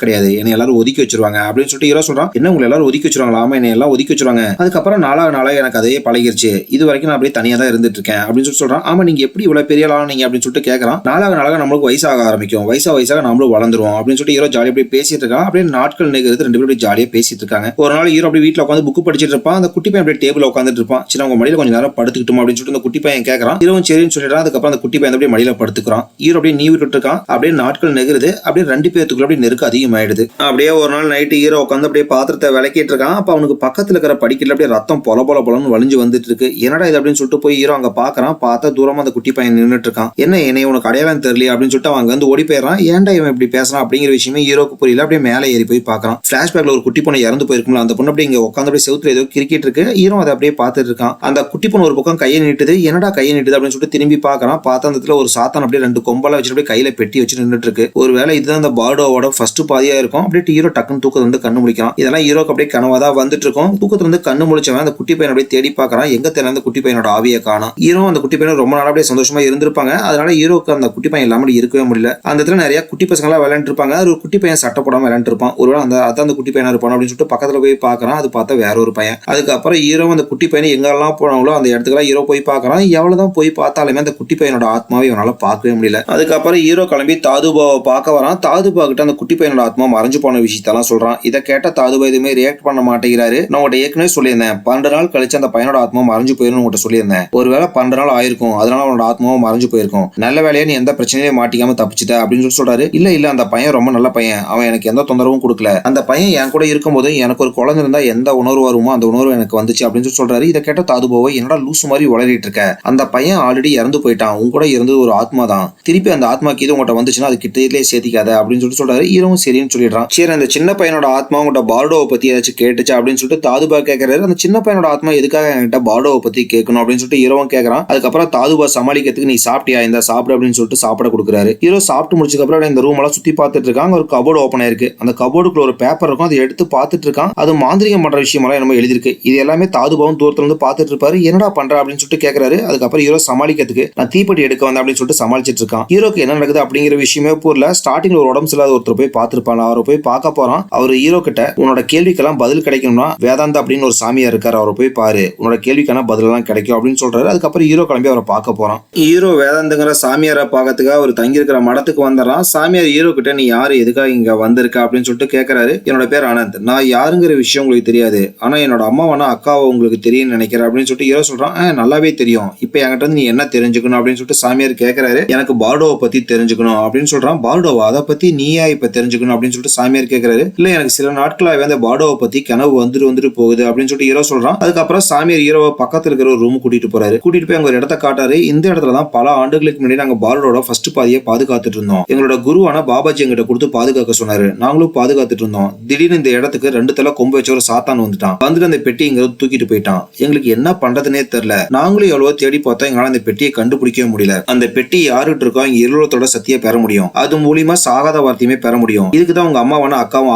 கிடையாது, என்னை எல்லாரும் ஒதுக்கி வச்சிருவாங்க அப்படின்னு சொல்லிட்டு ஹீரோ சொல்றான். என்ன உங்களை எல்லாரும் ஒதுக்கி வச்சிருவாங்களா? ஆமா என்னை எல்லாம் ஒதுக்கி வச்சிருவாங்க. அதுக்கப்புறம் நாளாக எனக்கு அதே பழகிருச்சு, இது வரைக்கும் நான் அப்படியே தனியா தான் இருந்துட்டு இருக்கேன் அப்படின்னு சொல்லி சொல்றான். ஆமா நீங்க எப்படி இவ்வளவு பெரிய ஆளா நீங்க அப்படின்னு சொல்லிட்டு கேட்கறான். நாளாக நம்மளுக்கு வயசாக ஆரம்பிக்கும், வயசாக நம்மளும் வளர்ந்துருவோம் அப்படின்னு சொல்லிட்டு ஹீரோ ஜாலியா அப்படியே பேசிட்டு இருக்கான். அப்படியே நாட்கள் நிகழ்ந்து ரெண்டு பேரும் ஜாலியா பேசிட்டு இருக்காங்க. ஒரு நாள் ஹீரோ அப்படியே வீட்டுல உட்காந்து புக் படிச்சிட்டு இருப்பான். அந்த குட்டி பையன் அப்படியே டேபிள் உட்காந்துட்டு இருப்பான். சரி அவங்க மடியில கொஞ்சம் நேரம் படுத்துக்கிட்டோம் அப்படின்னு சொல்லிட்டு அந்த குட்டி பையன் கேட்கறான். ஹீரோவும் சரின்னு சொல்லிடுறான். அதுக்கப்புறம் அந்த குட்டி பையன் அப்படியே மடியில படுத்துக்கிறான். ஹீரோ அப்படியே நீ விட்டு இருக்கான். அப்படியே நாட்கள் நெகுது. அப்படியே ரெண்டு பேத்துக்குள்ள அப்படியே நெருக்கம் அதிகமாயிடுது. அப்படியே ஒரு நாள் நைட்டு ஹீரோ உட்காந்து அப்படியே பாத்திரத்தை விளக்கிட்டு இருக்கான். அப்ப அவனுக்கு பக்கத்துல இருக்கிற படிக்கல அப்படியே ரத்தம் பொலன்னு வலிஞ்சு வந்துட்டு இருக்கு. என்னடா இது அப்படின்னு சொல்லிட்டு போய் ஹீரோ அங்க பாக்குறான். பார்த்தா தூரமா அந்த குட்டி பையன் நின்றுட்டு இருக்கான். என்ன என்னை உனக்கு அடையாளம் தெரியல அப்படின்னு சொல்லிட்டு அவன் அங்க வந்து ஓடி போயிடறான். ஏன்டா இவன் இப்படி பேசுறான் அப்படிங்கிற விஷயமே ஹீரோக்கு புரியல. அப்படியே மேலே ஏறி போய் பாக்குறான். பிளாஷ்பேக்ல ஒரு குட்டி பொண்ணு இறந்து போயிருக்கும்ல, அந்த பொண்ணு அப்படியே இங்க உட்காந்து அப்படியே செவுத்துல ஏதோ கிரிக்கெட் இருக்கு. ஹீரோ அதை அப்படியே பார்த்துட்டு இருக்கான். அந்த குட்டி பொண்ணு ஒரு பக்கம் கையை நீட்டுது. என்னடா கையை நீட்டுது அப்படின்னு சொல்லிட்டு திரும்பி பாக்குறான். பார்த்தா அந்த இடத்துல ஒரு சாத்தான் அப்படியே ரெண்டு கொம்பெல்லாம் வச்சுட்டு அப்படியே கையில பெட்டி வச்சு நின்றுட்டு இருக்கு. ஒருவேளை இதுதான் அந்த பார்டோவோட ஃபர்ஸ்ட் பாதியா இருக்கும். அப்படியே ஹீரோ டக்குன்னு தூக்கத்துல வந்து கண்ணு முழிக்கிறான். இதெல்லாம் ஹீரோக்கு அப்படியே கனவாதான் வந்துட்டு இருக்கும். தூக்கத்துல வந்து கண்ணு முழிச்சவன் அந்த குட்டி பையன் அப்படியே தேடி பாக்குறான். எங்க தெரியல அந்த குட்டி பையனோட ஆவியை காணோம். ஹீரோ அந்த குட்டி பையன் ரொம்ப நாள் அப்படியே சந்தோஷமா இருந்திருப்பாங்க. அதனால ஹீரோக்கு அந்த குட்டி பையன் இல்லாம இருக்கவே முடியல. அந்த இடத்துல நிறைய குட்டி பசங்க எல்லாம் விளையாண்டு இருப்பாங்க. ஒரு குட்டி பையன் சட்டை போடாம விளையாண்டு இருப்பான். ஒருவேளை அந்த குட்டி பையனா இருப்பான் அப்படின்னு சொல்லிட்டு பக்கத்துல போய் பாக்குறான். அது பார்த்தா வேற ஒரு பையன். அதுக்கப்புறம் ஹீரோ அந்த குட்டி பையனை எங்கெல்லாம் போனாங்களோ அந்த இடத்துக்குலாம் ஹீரோ போய் பாக்குறான். எவ்வளவுதான் போய் பார்த்தாலுமே அந்த குட்டி பையனோட ஆத்மாவை இவனால பார்க்கவே முடியல. அதுக்கப்புறம் ஹீரோ கிளம்பி தாதுபாவை பார்க்க வரான். தாதுபா கிட்ட அந்த குட்டி பையனோட ஆத்மா மறைஞ்சு போன விஷயத்தெல்லாம் சொல்றான். சொல்றான். இதை கேட்ட தாதுபா எதுவுமே ரியாக்ட் பண்ண மாட்டேங்கிறாரு. நான் உங்கள்கிட்ட ஏற்கனவே சொல்லியிருந்தேன், 12 நாள் கழிச்சு அந்த பையனோட ஆத்மா மறைஞ்சு போயிரும் உங்கள்கிட்ட சொல்லியிருந்தேன். ஒருவேளை 12 நாள் ஆயிருக்கும், அதனால அவனோட ஆத்மாவும் மறைஞ்சு போயிருக்கும். நல்ல வேலையா நீ எந்த பிரச்சனையும் மாட்டிக்காம தப்பிச்சிட்ட அப்படின்னு சொல்றாரு. இல்ல அந்த பையன் ரொம்ப நல்ல பையன், அவன் எனக்கு எந்த தொந்தரவும் கொடுக்கல. அந்த பையன் என் கூட இருக்கும்போது எனக்கு ஒரு குழந்தை இருந்தா எந்த உணர்வு வருமோ அந்த உணர்வு எனக்கு வந்துச்சு அப்படின்னு சொல்றாரு. இதை கேட்ட தாதுபாவை என்னடா லூசு மாதிரி உளறிட்டு இருக்க, அந்த பையன் ஆல்ரெடி இறந்து போயிட்டான், உன் கூட இருந்தது ஒரு ஆத்மா தான், திருப்பி அந்த ஆத்மாக்கு இது உங்கள்கிட்ட வந்துச்சுன்னா அது கிட்டத்திலே சேர்த்திக்காத அப்படின்னு சொல்றாரு. ஹீரோவும் சரின்னு சொல்லிடுறான். சரி, அந்த சின்ன பையனோட ஆத்மா உங்கள்கிட்ட பார்டோவை பத்தி ஏதாச்சும் கேட்டுச்சு அப்படின்னு சொல்லிட்டு தாதுபா கேட்கறாரு. அந்த சின்ன பையனோட ஆத்மா எதுக்காக என்கிட்ட பார்டோவை பத்தி கேட்கணும் அப்படின்னு சொல்லிட்டு ஹீரோவும் கேட்கறான். அதுக்கப்புறம் தாதுபா சமாளிக்கிறதுக்கு நீ சாப்பிட்டியா, இந்த சாப்பிடு அப்படின்னு சொல்லிட்டு சாப்பிட கொடுக்குறாரு. ஹீரோ சாப்பிட்டு முடிச்சதுக்கு அப்புறம் இந்த ரூம் எல்லாம் சுத்தி பார்த்துட்டு இருக்காங்க. ஒரு கபோர்டு ஓப்பன் ஆயிருக்கு. அந்த கபோர்டுக்குள்ள ஒரு பேப்பர் இருக்கும், அதை எடுத்து பார்த்துட்டு இருக்கான். அது மாந்திரிகம் பண்ற விஷயமெல்லாம் நம்ம எழுதிருக்கு. இது எல்லாமே தாதுபாவும் தூரத்துல இருந்து பார்த்துட்டு இருப்பாரு. என்னடா பண்ற அப்படின்னு சொல்லிட்டு கேட்கறாரு. அதுக்கப்புறம் ஹீரோ சமாளிக்கிறதுக்கு நான் தீப்பெட்டி எடுக்க வந்தேன் அப்படின்னு சொல்லிட்டு சமாளிச்சிட்டு இருக்கான். ஹீரோக்கு என்ன நடக்குது அப்படிங்கிற விஷயமே புரியல. ஸ்டார்டிங்ல ஒரு உடம்பு இல்லாத ஒருத்தர் போய் பார்த்திருப்பாங்க, அவரை போய் பார்க்க போறான். அவர் ஹீரோ கிட்ட உன்னோட கேள்விக்கெல்லாம் பதில் கிடைக்கணும்னா வேதாந்தா அப்படின்னு ஒரு சாமியார் இருக்காரு, அவரை போய் பாரு, உன்னோட கேள்விக்கான பதில் எல்லாம் கிடைக்கும் அப்படின்னு சொல்றாரு. அதுக்கப்புறம் ஹீரோ கிளம்பி அவரை பார்க்க போறான். ஹீரோ வேதாந்தங்கிற சாமியாரை பார்க்கறதுக்காக அவர் தங்கி இருக்கிற மடத்துக்கு வந்துடுறான். சாமியார் ஹீரோ கிட்ட நீ யாரு, எதுக்காக இங்க வந்திருக்க அப்படின்னு சொல்லிட்டு கேட்கறாரு. என்னோட பேர் ஆனந்த், நான் யாருங்கிற விஷயம் உங்களுக்கு தெரியாது, ஆனா என்னோட அம்மாவான அக்காவை உங்களுக்கு தெரியும் நினைக்கிறேன் அப்படின்னு சொல்லிட்டு ஹீரோ சொல்றான். நல்லாவே தெரியும், இப்ப என்கிட்ட இருந்து நீ என்ன தெரிஞ்சுக்கணும் அப்படின்னு சொல்லிட்டு சாமியார் கேட்கறாரு. எனக்கு பார்டோவை பத்தி தெரிஞ்சுக்கணும் அப்படின்னு சொல்றான். பார்டோவா, அதை பத்தி நீயா இப்ப தெரிஞ்சுக்கணும் அப்படின்னு சொல்லிட்டு சாமியார் கேட்கறாரு. இல்ல எனக்கு சில நாட்களாவே அந்த பார்டோவை பத்தி கனவு வந்துட்டு போகுது அப்படின்னு சொல்லிட்டு ஹீரோ சொல்றான். அதுக்கப்புறம் சாமியார் ஹீரோவை பக்கத்துல இருக்கிற ஒரு ரூம் கூட்டிட்டு போறாரு. கூட்டிட்டு போய் அங்க ஒரு இடத்த காட்டாரு. இந்த இடத்துல தான் பல ஆண்டுகளுக்கு முன்னாடி நாங்க பார்டோட ஃபர்ஸ்ட் பாதியை பாதுகாத்துட்டு இருந்தோம். எங்களோட குருவான பாபாஜி எங்கிட்ட கொடுத்து பாதுகாக்க சொன்னாரு. நாங்களும் பாதுகாத்துட்டு இருந்தோம். திடீர்னு இந்த இடத்துக்கு 2 தலை கொம்பு வச்ச ஒரு சாத்தான் வந்துட்டான். வந்துட்டு அந்த பெட்டி இங்க தூக்கிட்டு போயிட்டான். எங்களுக்கு என்ன பண்றதுனே தெரியல. நாங்களும் எவ்வளவோ தேடி பார்த்தோம், எங்களால அந்த பெட்டியை கண்டுபிடிக்கவே முடியல. அந்த பெட்டி யாருகிட்ட இருக்கோ இங்க இருளத்தோட சத்தியை பெற முடியும், அது மூலியமா சாகாத வார்த்தையுமே பெற முடியும். இதுக்குதான் உங்க அம்மாவான அக்காவும்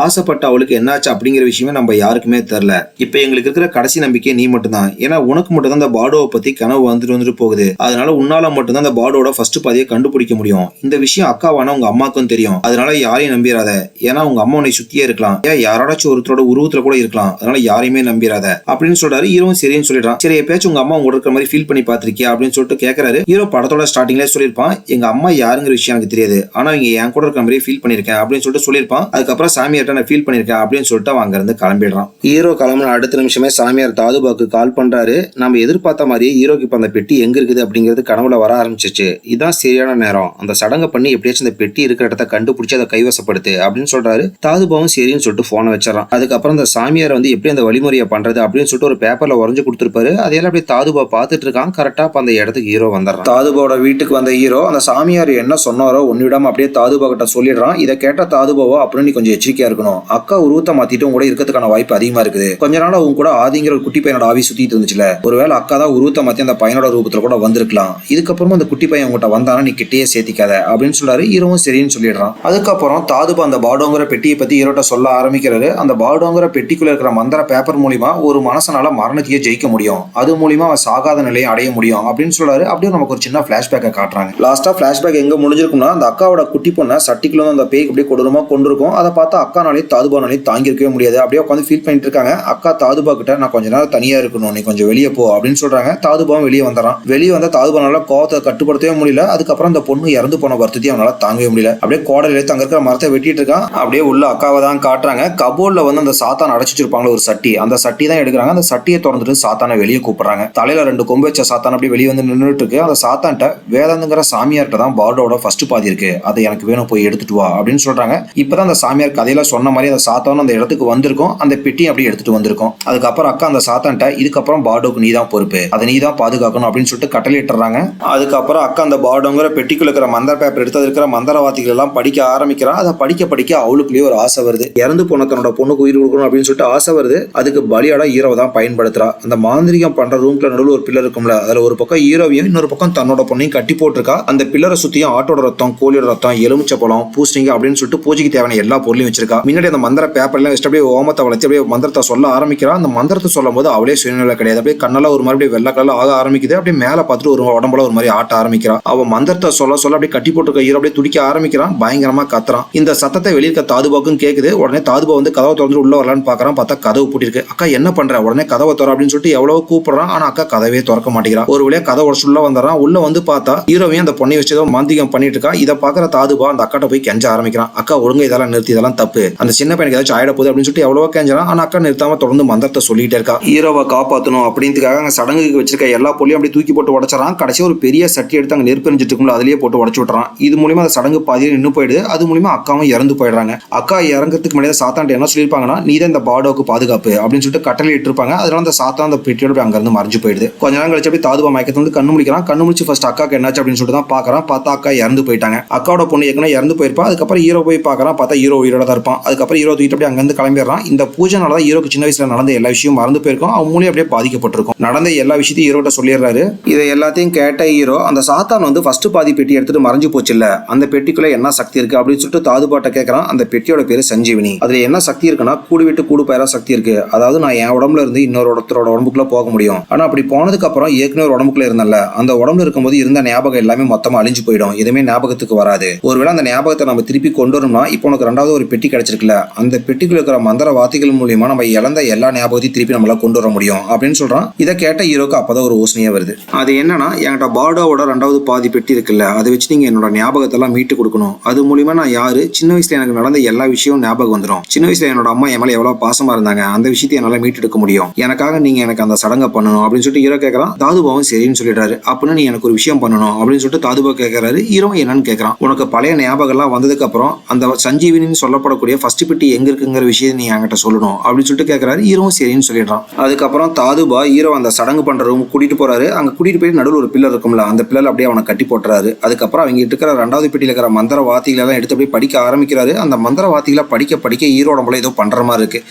ஆசைப்பட்ட அவளுக்கு என்னாச்சு அப்படிங்கிற விஷயமே நம்ம யாருக்குமே தெரியல. இப்ப எங்களுக்கு இருக்கிற கடைசி நம்பிக்கை நீ மட்டும்தான். ஏன்னா உனக்கு மட்டும் தான் அந்த பார்டோவை பத்தி கனவு வந்துட்டு போகுது. அதனால உன்னால மட்டும்தான் அந்த பார்டோட ஃபர்ஸ்ட் பாதியை கண்டுபிடிக்க முடியும். இந்த விஷயம் அக்காவான உங்க அம்மாக்கும் தெரியும். அதனால யாரையும் நம்பிராத. ஏன்னா உங்க அம்மா உன்னை சுத்தியே இருக்கலாம், ஏன் யாராச்சும் ஒருத்தரோட உருவத்துல கூட இருக்கலாம். அதனால யாரையுமே நம்பிராத அப்படின்னு சொல்றாரு. ஹீரோவும் சரின்னு சொல்லிடுறான். சரி, எப்பயாச்சும் உங்க அம்மா உங்க இருக்கிற மாதிரி ஃபீல் பண்ணி பாத்திருக்கியா அப்படின்னு சொல்லிட்டு கேட்கறாரு. ஹீரோ படத்தோட ஸ்டார்டிங்ல சொல்லியிருப்பான், எங்க அம்மா யாருங்கிற விஷயம் எனக்கு தெரியாது, ஆனா இங்க என் கூட இருக்கிற மாதிரி ஃபீல் பண்ணிருக்கேன் அப்படின்னு சொல்லிட்டு சொல்லியிருப்பான். அதுக்கப்புறம் சாமியார்ட்ட நான் ஃபீல் பண்ணிருக்கேன் அப்படின்னு சொல்லிட்டு அவன் அங்க இருந்து கிளம்பிடுறான். ஹீரோ கிளம்புன அடுத்த நிமிஷமே சாமியார் தாதுபாக்கு கால் பண்றாரு. நம்ம எதிர்பார்த்த மாதிரியே ஹீரோக்கு இப்ப அந்த பெட்டி எங்க இருக்குது அப்படிங்கிறது கனவுல வர ஆரம்பிச்சிச்சு. இதான் சரியான நேரம், அந்த சடங்கை பண்ணி எப்படியாச்சும் அந்த பெட்டி இருக்கிற இடத்த கண்டுபிடிச்சு அதை கைவசப்படுத்து அப்படின்னு சொல்றாரு. தாதுபாவும் சரின்னு சொல்லிட்டு போனை வச்சிடறான். அதுக்கப்புறம் அந்த சாமியார் எப்படி அந்த வழிமுறையை பண்றது அப்படின்னு சொல்லிட்டு ஒரு பேப்பர்ல வரைஞ்சு கொடுத்துருப்பாரு. அதையெல்லாம் அப்படியே தாதுபா பார்த்துட்டு இருக்கான். கரெக்டா அந்த இடத்துக்கு ஹீரோ வந்துடுறான். தாதுபாவோட வீட்டுக்கு வந்த ஹீரோ அந்த சாமியார் என்ன சொன்னாரோ ஒன்னு விடாம அப்படியே தாதுபா கிட்ட சொல்லிடுறான். இதை கேட்ட தாதுபாவோ அப்படின்னு நீ கொஞ்சம் எச்சரிக்கையா இருக்கணும், அக்கா உருவத்தை மாத்திட்டு உங்க கூட இருக்கிறதுக்கான வாய்ப்பு அதிகமா இருக்குது. கொஞ்ச நாள் உங்க கூட ஆதிங்கிற ஒரு குட்டி பையனோட ஆவி சுத்திட்டு இருந்துச்சுல, ஒருவேளை அக்கா தான் உருவத்தை மாத்தி அந்த பையனோட ரூபத்துல கூட வந்திருக்கலாம். இதுக்கப்புறமா அந்த குட்டி பையன் உங்ககிட்ட வந்தானா நீ கிட்டேயே சேர்த்திக்காத அப்படின்னு சொல்றாரு. ஹீரோவும் சரின்னு சொல்லிடுறான். அதுக்கப்புறம் தாதுபா அந்த பார்டோங்கிற பெட்டியை பத்தி ஹீரோட்ட சொல்ல ஆரம்பிக்கிறாரு. அந்த பார்டோங்கிற பெட்டிக்குள்ள இருக்கிற மந்திர பேப்பர் மூலியமா ஒரு மனசனால மரணத்தையே ஜெயிக்க முடியும், அது மூலியமா அவன் சாகாத நிலையை அடைய முடியும் அப்படின்னு சொல்றாரு. அப்படியே நமக்கு ஒரு சின்ன பிளாஷ்பேக்கை காட்டுறாங்க. லாஸ்டா பிளாஷ்பேக் எங்க முடிஞ்சிருக்கும்னா, அந்த அக்காவோட குட்டி பொண்ணை சட்டிக்குள்ள அந்த பேய் அப்படியே கொடூரமா கொண்டிருக்கும். அதை பார்த்தா அக்கானாலே தாதுபானாலே தாங்கி இருக்கவே முடியாது. அப்படியே உட்காந்து ஃபீல் பண்ணிட்டு இருக்காங்க. அக்கா தாதுபா கிட்ட நான் கொஞ்ச நேரம் தனியா இருக்கணும், நீ கொஞ்சம் வெளியே போ அப்படின்னு சொல்றாங்க. தாதுபாவும் வெளியே வந்துறான். வெளியே வந்தா தாதுபானால கோவத்தை கட்டுப்படுத்தவே முடியல. அதுக்கப்புறம் அந்த பொண்ணு இறந்து போன வருத்தத்தை அவனால தாங்கவே முடியல. அப்படியே கோடையில அங்க இருக்கிற மரத்தை வெட்டிட்டு இருக்கான். அப்படியே உள்ள அக்காவை தான் காட்டுறாங்க. கபோர்ட்ல அந்த சாத்தான் அடைச்சு வச்சிருப்பாங்க ஒரு சட்டி, அந்த சட்டி தான் எடுக்கிறாங்க. அந்த சட்டியை திறந்துட்டு சாத்தானை வெளியே கூப்பிடுறாங்க. தலையில 2 கொம்பு வச்ச சாத்தான் அப்படி வெளியே வந்து நின்றுட்டு இருக்கு. அந்த சாத்தான்ட்ட வேதாந்தங்கிற சாமியார்ட்ட தான் பார்டோட ஃபர்ஸ்ட் பாதி இருக்கு, அதை எனக்கு வேணும், போய் எடுத்துட்டு வா அப்படின்னு சொல்றாங்க. இப்பதான் அந்த சாமியார் கதையில சொன்ன மாதிரி அந்த சாத்தான் அந்த இடத்துக்கு வந்திருக்கும். அந்த பெட்டியை அப்படி எடுத்துட்டு வந்திருக்கும். அதுக்கப்புறம் அக்கா அந்த சாத்தான்ட்ட இதுக்கப்புறம் பார்டோக்கு நீ தான் பொறுப்பு, அதை நீ தான் பாதுகாக்கணும் அப்படின்னு சொல்லிட்டு கட்டளையிட்டுறாங்க. அதுக்கப்புறம் அக்கா அந்த பார்டோங்கிற பெட்டிக்குள்ள இருக்கிற மந்திர பேப்பர் எடுத்து இருக்கிற மந்திர வார்த்தைகள் எல்லாம் படிக்க ஆரம்பிக்கிறான். அதை படிக்க அவளுக்குள்ளேயே ஒரு ஆசை வருது. இறந்து போன தன்னோட பொண்ணுக்கு உயிர் கொடுக்கணும் அப்படின்னு சொல்லிட்டு ஆசை வருது. அதுக்கு பலியாட ஹீரோவை தான் பயன்படுத்துறா. அந்த மாந்திரிகம் பண்ற ரூம்ல நடுவில் ஒரு பில்லர் இருக்கும்ல, அதுல ஒரு பக்கம் ஹீரோவையும் இன்னொரு பக்கம் தன்னோட பொண்ணையும் கட்டி போட்டிருக்கா. அந்த பில்லரை சுத்தியும் ஆட்டோட ரத்தம், கோழியோட ரத்தம், எலுமிச்சை பழம், பூசணிங்க அப்படின்னு சொல்லிட்டு பூஜைக்கு தேவையான எல்லா பொருளையும் வச்சிருக்கா. முன்னாடி அந்த மந்திர பேப்பர் எல்லாம் வச்சுட்டு அப்படியே ஓமத்தை வளர்த்து அப்படியே மந்திரத்தை சொல்ல ஆரம்பிக்கிறா. அந்த மந்திரத்தை சொல்லும் போது அவளே சுயநிலை கிடையாது. அப்படியே கண்ணெல்லாம் ஒரு மாதிரி வெள்ளை கலர் ஆக ஆரம்பிக்குது. அப்படியே மேல பார்த்துட்டு ஒரு உடம்புல ஒரு மாதிரி ஆட்ட ஆரம்பிக்கிறா. அவ மந்திரத்தை சொல்ல அப்படியே கட்டி போட்டுருக்க ஹீரோ அப்படியே துடிக்க ஆரம்பிக்கிறான். பயங்கரமா கத்துறான். இந்த சத்தத்தை வெளியிருக்க தாதுபாக்கும் கேக்குது. உடனே தாதுபா கதவை திறந்து உள்ள வரலான்னு பாக்குறான். பார்த்தா கதவு பூட்டிருக்கு. அக்கா என்ன பண்ற, உடனே கதவை திற அப்படின்னு சொல்லிட்டு எவ்வளவு கூப்பிடுறான். ஆனா அக்கா கதவே திறக்க மாட்டேங்கிறா. ஒரு வழியா கதவை உடச்சு உள்ள வந்துறான். உள்ள வந்து பார்த்தா ஹீரோவையும் அந்த பொண்ணை வச்சு மாந்திரிகம் பண்ணிட்டு இருக்கா. இதை பாக்குற தாதுபா அந்த அக்காட்ட போய் கெஞ்ச ஆரம்பிக்கிறான். அக்கா ஒழுங்கா இதெல்லாம் நிறுத்தி, இதெல்லாம் தான் தப்பு, அந்த சின்ன பையனுக்கு ஏதாச்சும் ஆயிட போகுது அப்படின்னு சொல்லிட்டு எவ்வளவோ கேஞ்சாலும் ஆனா அக்கா நிறுத்தாம தொடர்ந்து மந்திரத்தை சொல்லிட்டே இருக்கா. ஹீரோவை காப்பாற்றணும் அப்படின்றதுக்காக அங்க சடங்குக்கு வச்சிருக்க எல்லா பொருளையும் அப்படி தூக்கி போட்டு உடச்சான். கடைசி ஒரு பெரிய சட்டி எடுத்து அங்க நெருப்பு எரிஞ்சிட்டு இருக்கும்ல அதுலயே போட்டு உடச்சு விட்டுறான். இது மூலியமா அந்த சடங்கு பாதியில் நின்று போயிடுது. அது மூலியமா அக்காவும் இறந்து போயிடுறாங்க. அக்கா இறங்குறதுக்கு முன்னாடி சாத்தான்ட்ட என்ன சொல்லியிருப்பாங்கன்னா, நீ தான் இந்த பார்டோவுக்கு பாதுகாப்பு அப்படின்னு சொல்லிட்டு கட்டளை இட்டிருப்பாங்க. அதனால அந்த சாத்தான் அந்த பெட்டியோட அங்க இருந்து மறைஞ்சு போயிடுது. கொஞ்ச நேரம் கழிச்சு அப்படி தாதுபா மயக்கத்துல வந்து கண்ணு முடிக்கிறான். கண்ணு முடிச்சு ஃபர்ஸ்ட் அக்காக்கு என்னாச்சு அப்படின்னு சொல்லிட்டு தான் பாக்குறான். பார்த்தா அக்கா இறந்து போயிட்டாங்க. அக்காவோட பொண்ணு ஏற்கனவே இறந்து போயிருப்பா. அதுக்கப்புறம் ஹீரோ போய் பாக்குறான். பார்த்தா ஹீரோ உயிரோட தான் இருப்பான். அதுக்கப்புறம் ஹீரோ தூக்கிட்டு அப்படியே அங்கிருந்து கிளம்பிடுறான். இந்த பூஜைனால தான் ஹீரோக்கு சின்ன வயசுல நடந்த எல்லா விஷயம் மறந்து போயிருக்கும். அவன் மூலியம் அப்படியே பாதிக்கப்பட்டிருக்கும். நடந்த எல்லா விஷயத்தையும் ஹீரோட்ட சொல்லிடுறாரு. இதை எல்லாத்தையும் கேட்ட ஹீரோ அந்த சாத்தான் வந்து ஃபர்ஸ்ட் பாதி பெட்டி எடுத்துட்டு மறைஞ்சு போச்சு இல்ல, அந்த பெட்டிக்குள்ள என்ன சக்தி இருக்கு அப்படின்னு சொல்லிட்டு தாதுபாட்ட கேட்கறான். அந்த பெட்டியோட பேரு சஞ்சீவினி. அதுல என்ன சக்தி இருக்குன்னா, கூடு விட்டு கூடு பயிரா சக்தி இருக்கு. அதாவது நான் என் உடம்புல இருந்து இன்னொரு ஒருத்தரோட உடம்புக்குள்ள போக முடியும். ஆனா அப்படி போனதுக்கு அப்புறம் ஏற்கனவே ஒரு உடம்புக்குள்ள இருந்தல, அந்த உடம்புல இருக்கும்போது இருந்த ஞாபகம் எல்லாமே மொத்தமா அழிஞ்சு போயிடும். எதுவுமே ஞாபகத்துக்கு வராது. ஒருவேளை அந்த ஞாபகத்தை நம்ம திருப்பி கொண்டு வரணும்னா, இப்போ உனக்கு ரெண்டாவது ஒரு பெட்டி கிடைச்சிருக்குல்ல, அந்த பெட்டிக்குள்ள இருக்கிற மந்திர வார்த்தைகள் மூலியமா நம்ம இழந்த எல்லா ஞாபகத்தையும் திருப்பி நம்மளால கொண்டு வர முடியும் அப்படின்னு சொல்றான். இதை கேட்ட ஹீரோக்கு அப்பதான் ஒரு யோசனையே வருது. அது என்னன்னா, என்கிட்ட பார்டோவோட ரெண்டாவது பாதி பெட்டி இருக்குல்ல, அதை வச்சு நீங்க என்னோட ஞாபகத்தை எல்லாம் மீட்டு கொடுக்கணும். அது மூலியமா நான் யாரு, சின்ன வயசுல எனக்கு நடந்த எல்லா விஷயமும் ஞாபகம் வந்துடும். சின்ன வயசுல என்னோட அம்மா என் மேல எவ்வளவு பாசமா இருந்தாங்க, அந்த விஷயத்தை என்னால மீட்டு எடுக்க முடியும். எனக்காக நீங்க எனக்கு அந்த சடங்கை பண்ணணும் அப்படின்னு சொல்லிட்டு ஹீரோ கேட்கறான். தாதுபாவும் சரின்னு சொல்லிடுறாரு. அப்படின்னு நீ எனக்கு ஒரு விஷயம் பண்ணணும் அப்படின்னு சொல்லிட்டு தாதுபா கேட்கறாரு. ஹீரோ என்னன்னு கேட்கறான். உனக்கு பழைய ஞாபகம் எல்லாம் வந்ததுக்கு அப்புறம் அந்த சஞ்சீவினின்னு சொல்லப்படக்கூடிய ஃபர்ஸ்ட் பெட்டி எங்க இருக்குங்கிற விஷயத்தை நீ என்கிட்ட சொல்லணும் அப்படின்னு சொல்லிட்டு கேட்கறாரு. ஹீரோவும் சரின்னு சொல்லிடுறான். அதுக்கப்புறம் தாதுபா ஹீரோ அந்த சடங்கு பண்ற ரூம் கூட்டிட்டு போறாரு. அங்க கூட்டிட்டு போய் நடுவில் ஒரு பில்லர் இருக்கும்ல, அந்த பில்லர் அப்படியே அவனை கட்டி போட்டுறாரு. அதுக்கப்புறம் அவங்க இருக்கிற ரெண்டாவது பெட்டியில இருக்கிற மந்திர வார்த்தைகளை எல்லாம் எடுத்து அப்படியே படிக்க ஆரம்பிக்கிறாரு. அந்த மந்திர வார்த்தைகளை படிக்க படிக்க ஹீரோட போல ஏதோ பண்ற மாதிரி இருக்கு.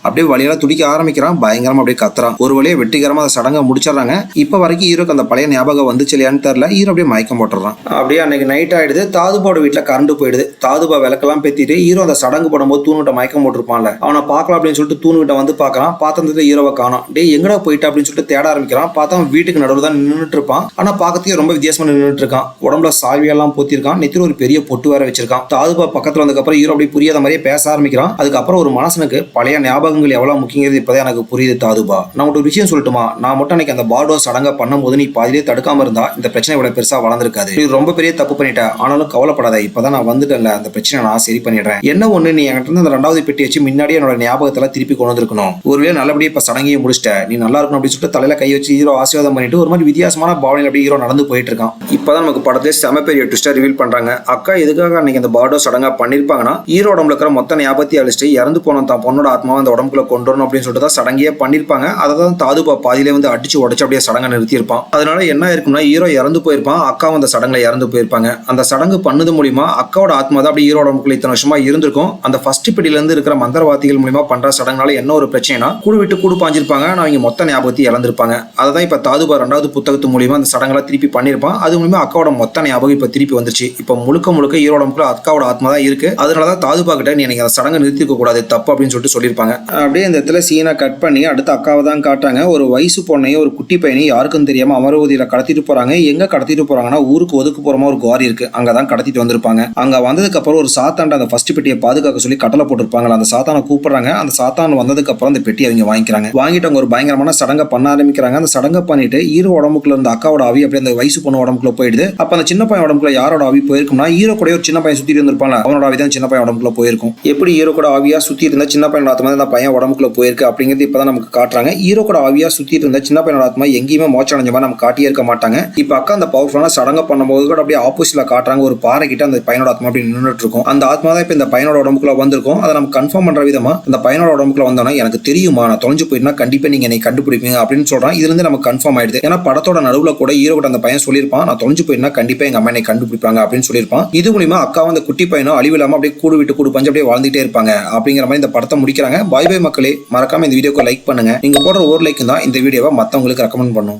அப்படியே வழியெல்லாம் துடிக்க ஆரம்பிக்கிறான். பயங்கரமா அப்படியே கத்துறான். ஒரு வழியா வெற்றிகரமா அந்த சடங்கை முடிச்சிடறாங்க. இப்ப வரைக்கும் ஹீரோக்கு அந்த பழைய ஞாபகம் வந்துச்சு இல்லையான்னு தெரியல. ஹீரோ அப்படியே மயக்கம் போட்டுறான். அப்படியே அன்னைக்கு நைட் ஆயிடுது. தாதுபாவோட வீட்டுல கரண்ட் போயிடுது. தாதுபா விளக்கெல்லாம் பேத்திட்டு ஹீரோ அந்த சடங்கு போடும்போது தூணுகிட்ட மயக்கம் போட்டிருப்பான்ல, அவனை பார்க்கலாம் அப்படின்னு சொல்லிட்டு தூணுகிட்ட வந்து பார்க்கறான். பார்த்ததுல ஹீரோவை காணோம். டே எங்கடா போயிட்டு அப்படின்னு சொல்லிட்டு தேட ஆரம்பிக்கிறான். பார்த்தா அவன் வீட்டுக்கு நடுவில் தான் நின்றுட்டு இருப்பான். ஆனா பார்க்கறதுக்கு ரொம்ப வித்தியாசமா நின்றுட்டு இருக்கான். உடம்புல சால்வியெல்லாம் போத்திருக்கான். நெத்தில ஒரு பெரிய பொட்டு வேற வச்சிருக்கான். தாதுபா பக்கத்துல வந்ததுக்கப்புறம் ஹீரோ அப்படி புரியாத மாதிரியே பேச ஆரம்பிக்கிறான். அதுக்கப்புறம் ஒரு மனசனுக்கு பழைய ஞாபகங்கள் எவ்வளவு முக்கியங்கிறது இப்பதான் எனக்கு புரியுது தாதுபா. நான் ஒரு விஷயம் சொல்லட்டுமா, நான் மட்டும் அன்னைக்கு அந்த பார்டோ சடங்கை பண்ணும்போது நீ பாதிலே தடுக்காம இருந்தா இந்த பிரச்சனை இவ்வளவு பெருசா வளர்ந்துருக்காது. நீ ரொம்ப பெரிய தப்பு பண்ணிட்ட. ஆனாலும் கவலைப்படாத, இப்பதான் நான் வந்துட்டேன்ல, அந்த பிரச்சனை நான் சரி பண்ணிடுறேன். என்ன ஒண்ணு, நீ என்கிட்ட இருந்து அந்த ரெண்டாவது பெட்டி வச்சு முன்னாடியே என்னோட ஞாபகத்தெல்லாம் திருப்பி கொண்டு வந்திருக்கணும். ஒருவேளை நல்லபடியா இப்ப சடங்கையும் முடிச்சிட்ட, நீ நல்லா இருக்கணும் அப்படின்னு சொல்லிட்டு தலையில கை வச்சு ஹீரோ ஆசீர்வாதம் பண்ணிட்டு ஒரு மாதிரி வித்தியாசமான பாவனையில் அப்படி ஹீரோ நடந்து போயிட்டு இருக்கான். இப்பதான் நமக்கு படத்திலே செம பெரிய ட்விஸ்டா ரிவீல் பண்றாங்க. அக்கா எதுக்காக அன்னைக்கு அந்த பார்டோ சடங்கா பண்ணிருப்பாங்கன்னா, ஹீரோ உடம்புல இருக்கிற மொத்த ஞாபகத்தை அழிச்சிட்டு இறந்து போன தான் பொண்ணோட ஆத்மாவை அந்த உடம்புக்குள்ள கொண்டு வரணும் அப்படின்னு சொல்லிட்டு தான் சடங்கையே பண்ணிருப்பாங்க. அதை தான் தாதுபா பாதியிலே வந்து அடிச்சு உடச்சு அப்படியே சடங்கை நிறுத்தியிருப்பான். அதனால என்ன இருக்கும்னா, ஹீரோ இறந்து போயிருப்பான், அக்கா அந்த சடங்குல இறந்து போயிருப்பாங்க. அந்த சடங்கு பண்ணது மூலியமா அக்காவோட ஆத்மா தான் அப்படி ஹீரோ உடம்புக்குள்ள இத்தனை வருஷமா இருந்திருக்கும். அந்த ஃபர்ஸ்ட் பெட்டில இருந்து இருக்கிற மந்திரவாதிகள் மூலியமா பண்ற சடங்குனால என்ன ஒரு பிரச்சனைனா, கூடு விட்டு கூடு பாஞ்சிருப்பாங்க. அவங்க மொத்த ஞாபகத்தை இழந்திருப்பாங்க. அதான் இப்ப தாதுபா ரெண்டாவது புத்தகத்து மூலியமா அந்த சடங்குல திருப்பி பண்ணிருப்பான். அது மூலியமா அக்காவோட மொத்த ஞாபகம் இப்ப திருப்பி வந்துருச்சு. இப்ப முழுக்க முழுக்க ஹீரோ உடம்புக்குள்ள அக்காவோட ஆத்மா தான் இருக்கு. அதனாலதான் தாதுபா கிட்ட நீ அந்த சடங்கை நிறுத்திக்க கூடாது, தப்பு அப்படின்னு சொல்லிட்டு சொல்லியிருப்பாங்க. அப்படியே இந்த இடத்துல சீனை கட் பண்ணி அடுத்து அக்காவை தான் காட்டாங்க. ஒரு வயசு பொண்ணையும் ஒரு குட்டி பையனையும் யாருக்கும் தெரியாம அமராவதியில கடத்திட்டு போறாங்க. எங்க கடத்திட்டு போறாங்கன்னா, ஊருக்கு ஒதுக்குப்புறமா ஒரு குவாரி இருக்கு, அங்கதான் கடத்திட்டு வந்திருப்பாங்க. அங்க வந்ததுக்கு அப்புறம் ஒரு சாத்தாண்ட அந்த ஃபர்ஸ்ட் பெட்டியை பாதுகாக்க சொல்லி கட்டளை போட்டிருப்பாங்க. அந்த சாத்தானை கூப்பிடுறாங்க. அந்த சாத்தான் வந்ததுக்கு அப்புறம் அந்த பெட்டி அவங்க வாங்கிக்கிறாங்க. வாங்கிட்டு அவங்க ஒரு பயங்கரமான சடங்கை பண்ண ஆரம்பிக்கிறாங்க. அந்த சடங்கை பண்ணிட்டு ஹீரோ உடம்புக்குள்ள இருந்த அக்காவோட ஆவி அப்படியே அந்த வயசு பொண்ணு உடம்புக்குள்ள போயிடுது. அப்ப அந்த சின்ன பையன் உடம்புக்குள்ள யாரோட ஆவி போயிருக்கும்னா, ஹீரோ கூட ஒரு சின்ன பையன் சுத்தி இருந்திருப்பாங்க, அவனோட ஆவி தான் சின்ன பையன் உடம்புக்குள்ள போயிருக்கும். எப்படி ஹீரோ கூட ஆவியா சுத்தி இருந்த சின்ன பையனோட ஆத்மா அந்த பையன் உடம்புக்குள்ள போயிருக்கு அப்படிங்கிறது இப்பதான் நமக்கு காட்டுறாங்க. ஹீரோ கூட ஆவியா சுத்தி இருந்த சின்ன பையனோட ஆத்மா எங்கேயுமே மோட்சம் அடைஞ்ச மாதிரி நம்ம காட்டியே இருக்க மாட்டாங்க. இப்ப அக்கா அந்த பவர்ஃபுல்லான சடங்கை பண்ணும்போது கூட அப்படியே ஆப்போசிட்ல காட்டுறாங்க. ஒரு பாறை கிட்ட அந்த பையனோட ஆத்மா அப்படி நின்றுட்டு இருக்கும். அந்த ஆத்மா தான் இப்ப இந்த பையனோட உடம்புக்குள்ள வந்திருக்கும். அதை நம்ம கன்ஃபார்ம் பண்ற விதமா அந்த பையனோட உடம்புக்குள்ள வந்தோம்னா, எனக்கு தெரியுமா நான் தொலைஞ்சு போயிட்டா கண்டிப்பா நீங்க என்னை கண்டுபிடிப்பீங்க அப்படின்னு சொல்றான். இதுல இருந்து நமக்கு கன்ஃபார்ம் ஆயிடுது. ஏன்னா படத்தோட நடுவுல கூட ஹீரோ கூட அந்த பையன் சொல்லியிருப்பான், நான் தொலைஞ்சு போயிட்டா கண்டிப்பா எங்க அம்மா என்னை கண்டுபிடிப்பாங்க அப்படின்னு சொல்லியிருப்பான். இது மூலியமா அக்காவும் அந்த குட்டி பையனும் அழிவு இல்லாம அப்படியே கூடு விட்டு கூடு பஞ்சு அப்படியே வாழ்ந்துட்டே இருப்பாங்க அப்படிங்கிற மாதிரி இந்த படத்தை முடிக்கிறாங்க. பாய் பாய் மக்களே, மறக்காம இந்த வீடியோக்கு லைக் பண்ணுங்க. நீங்க போடுற ஒரு லைக் தான் இந்த வீடியோவை மத்தவங்களுக்கு ரெக்கமெண்ட் பண்ணும்.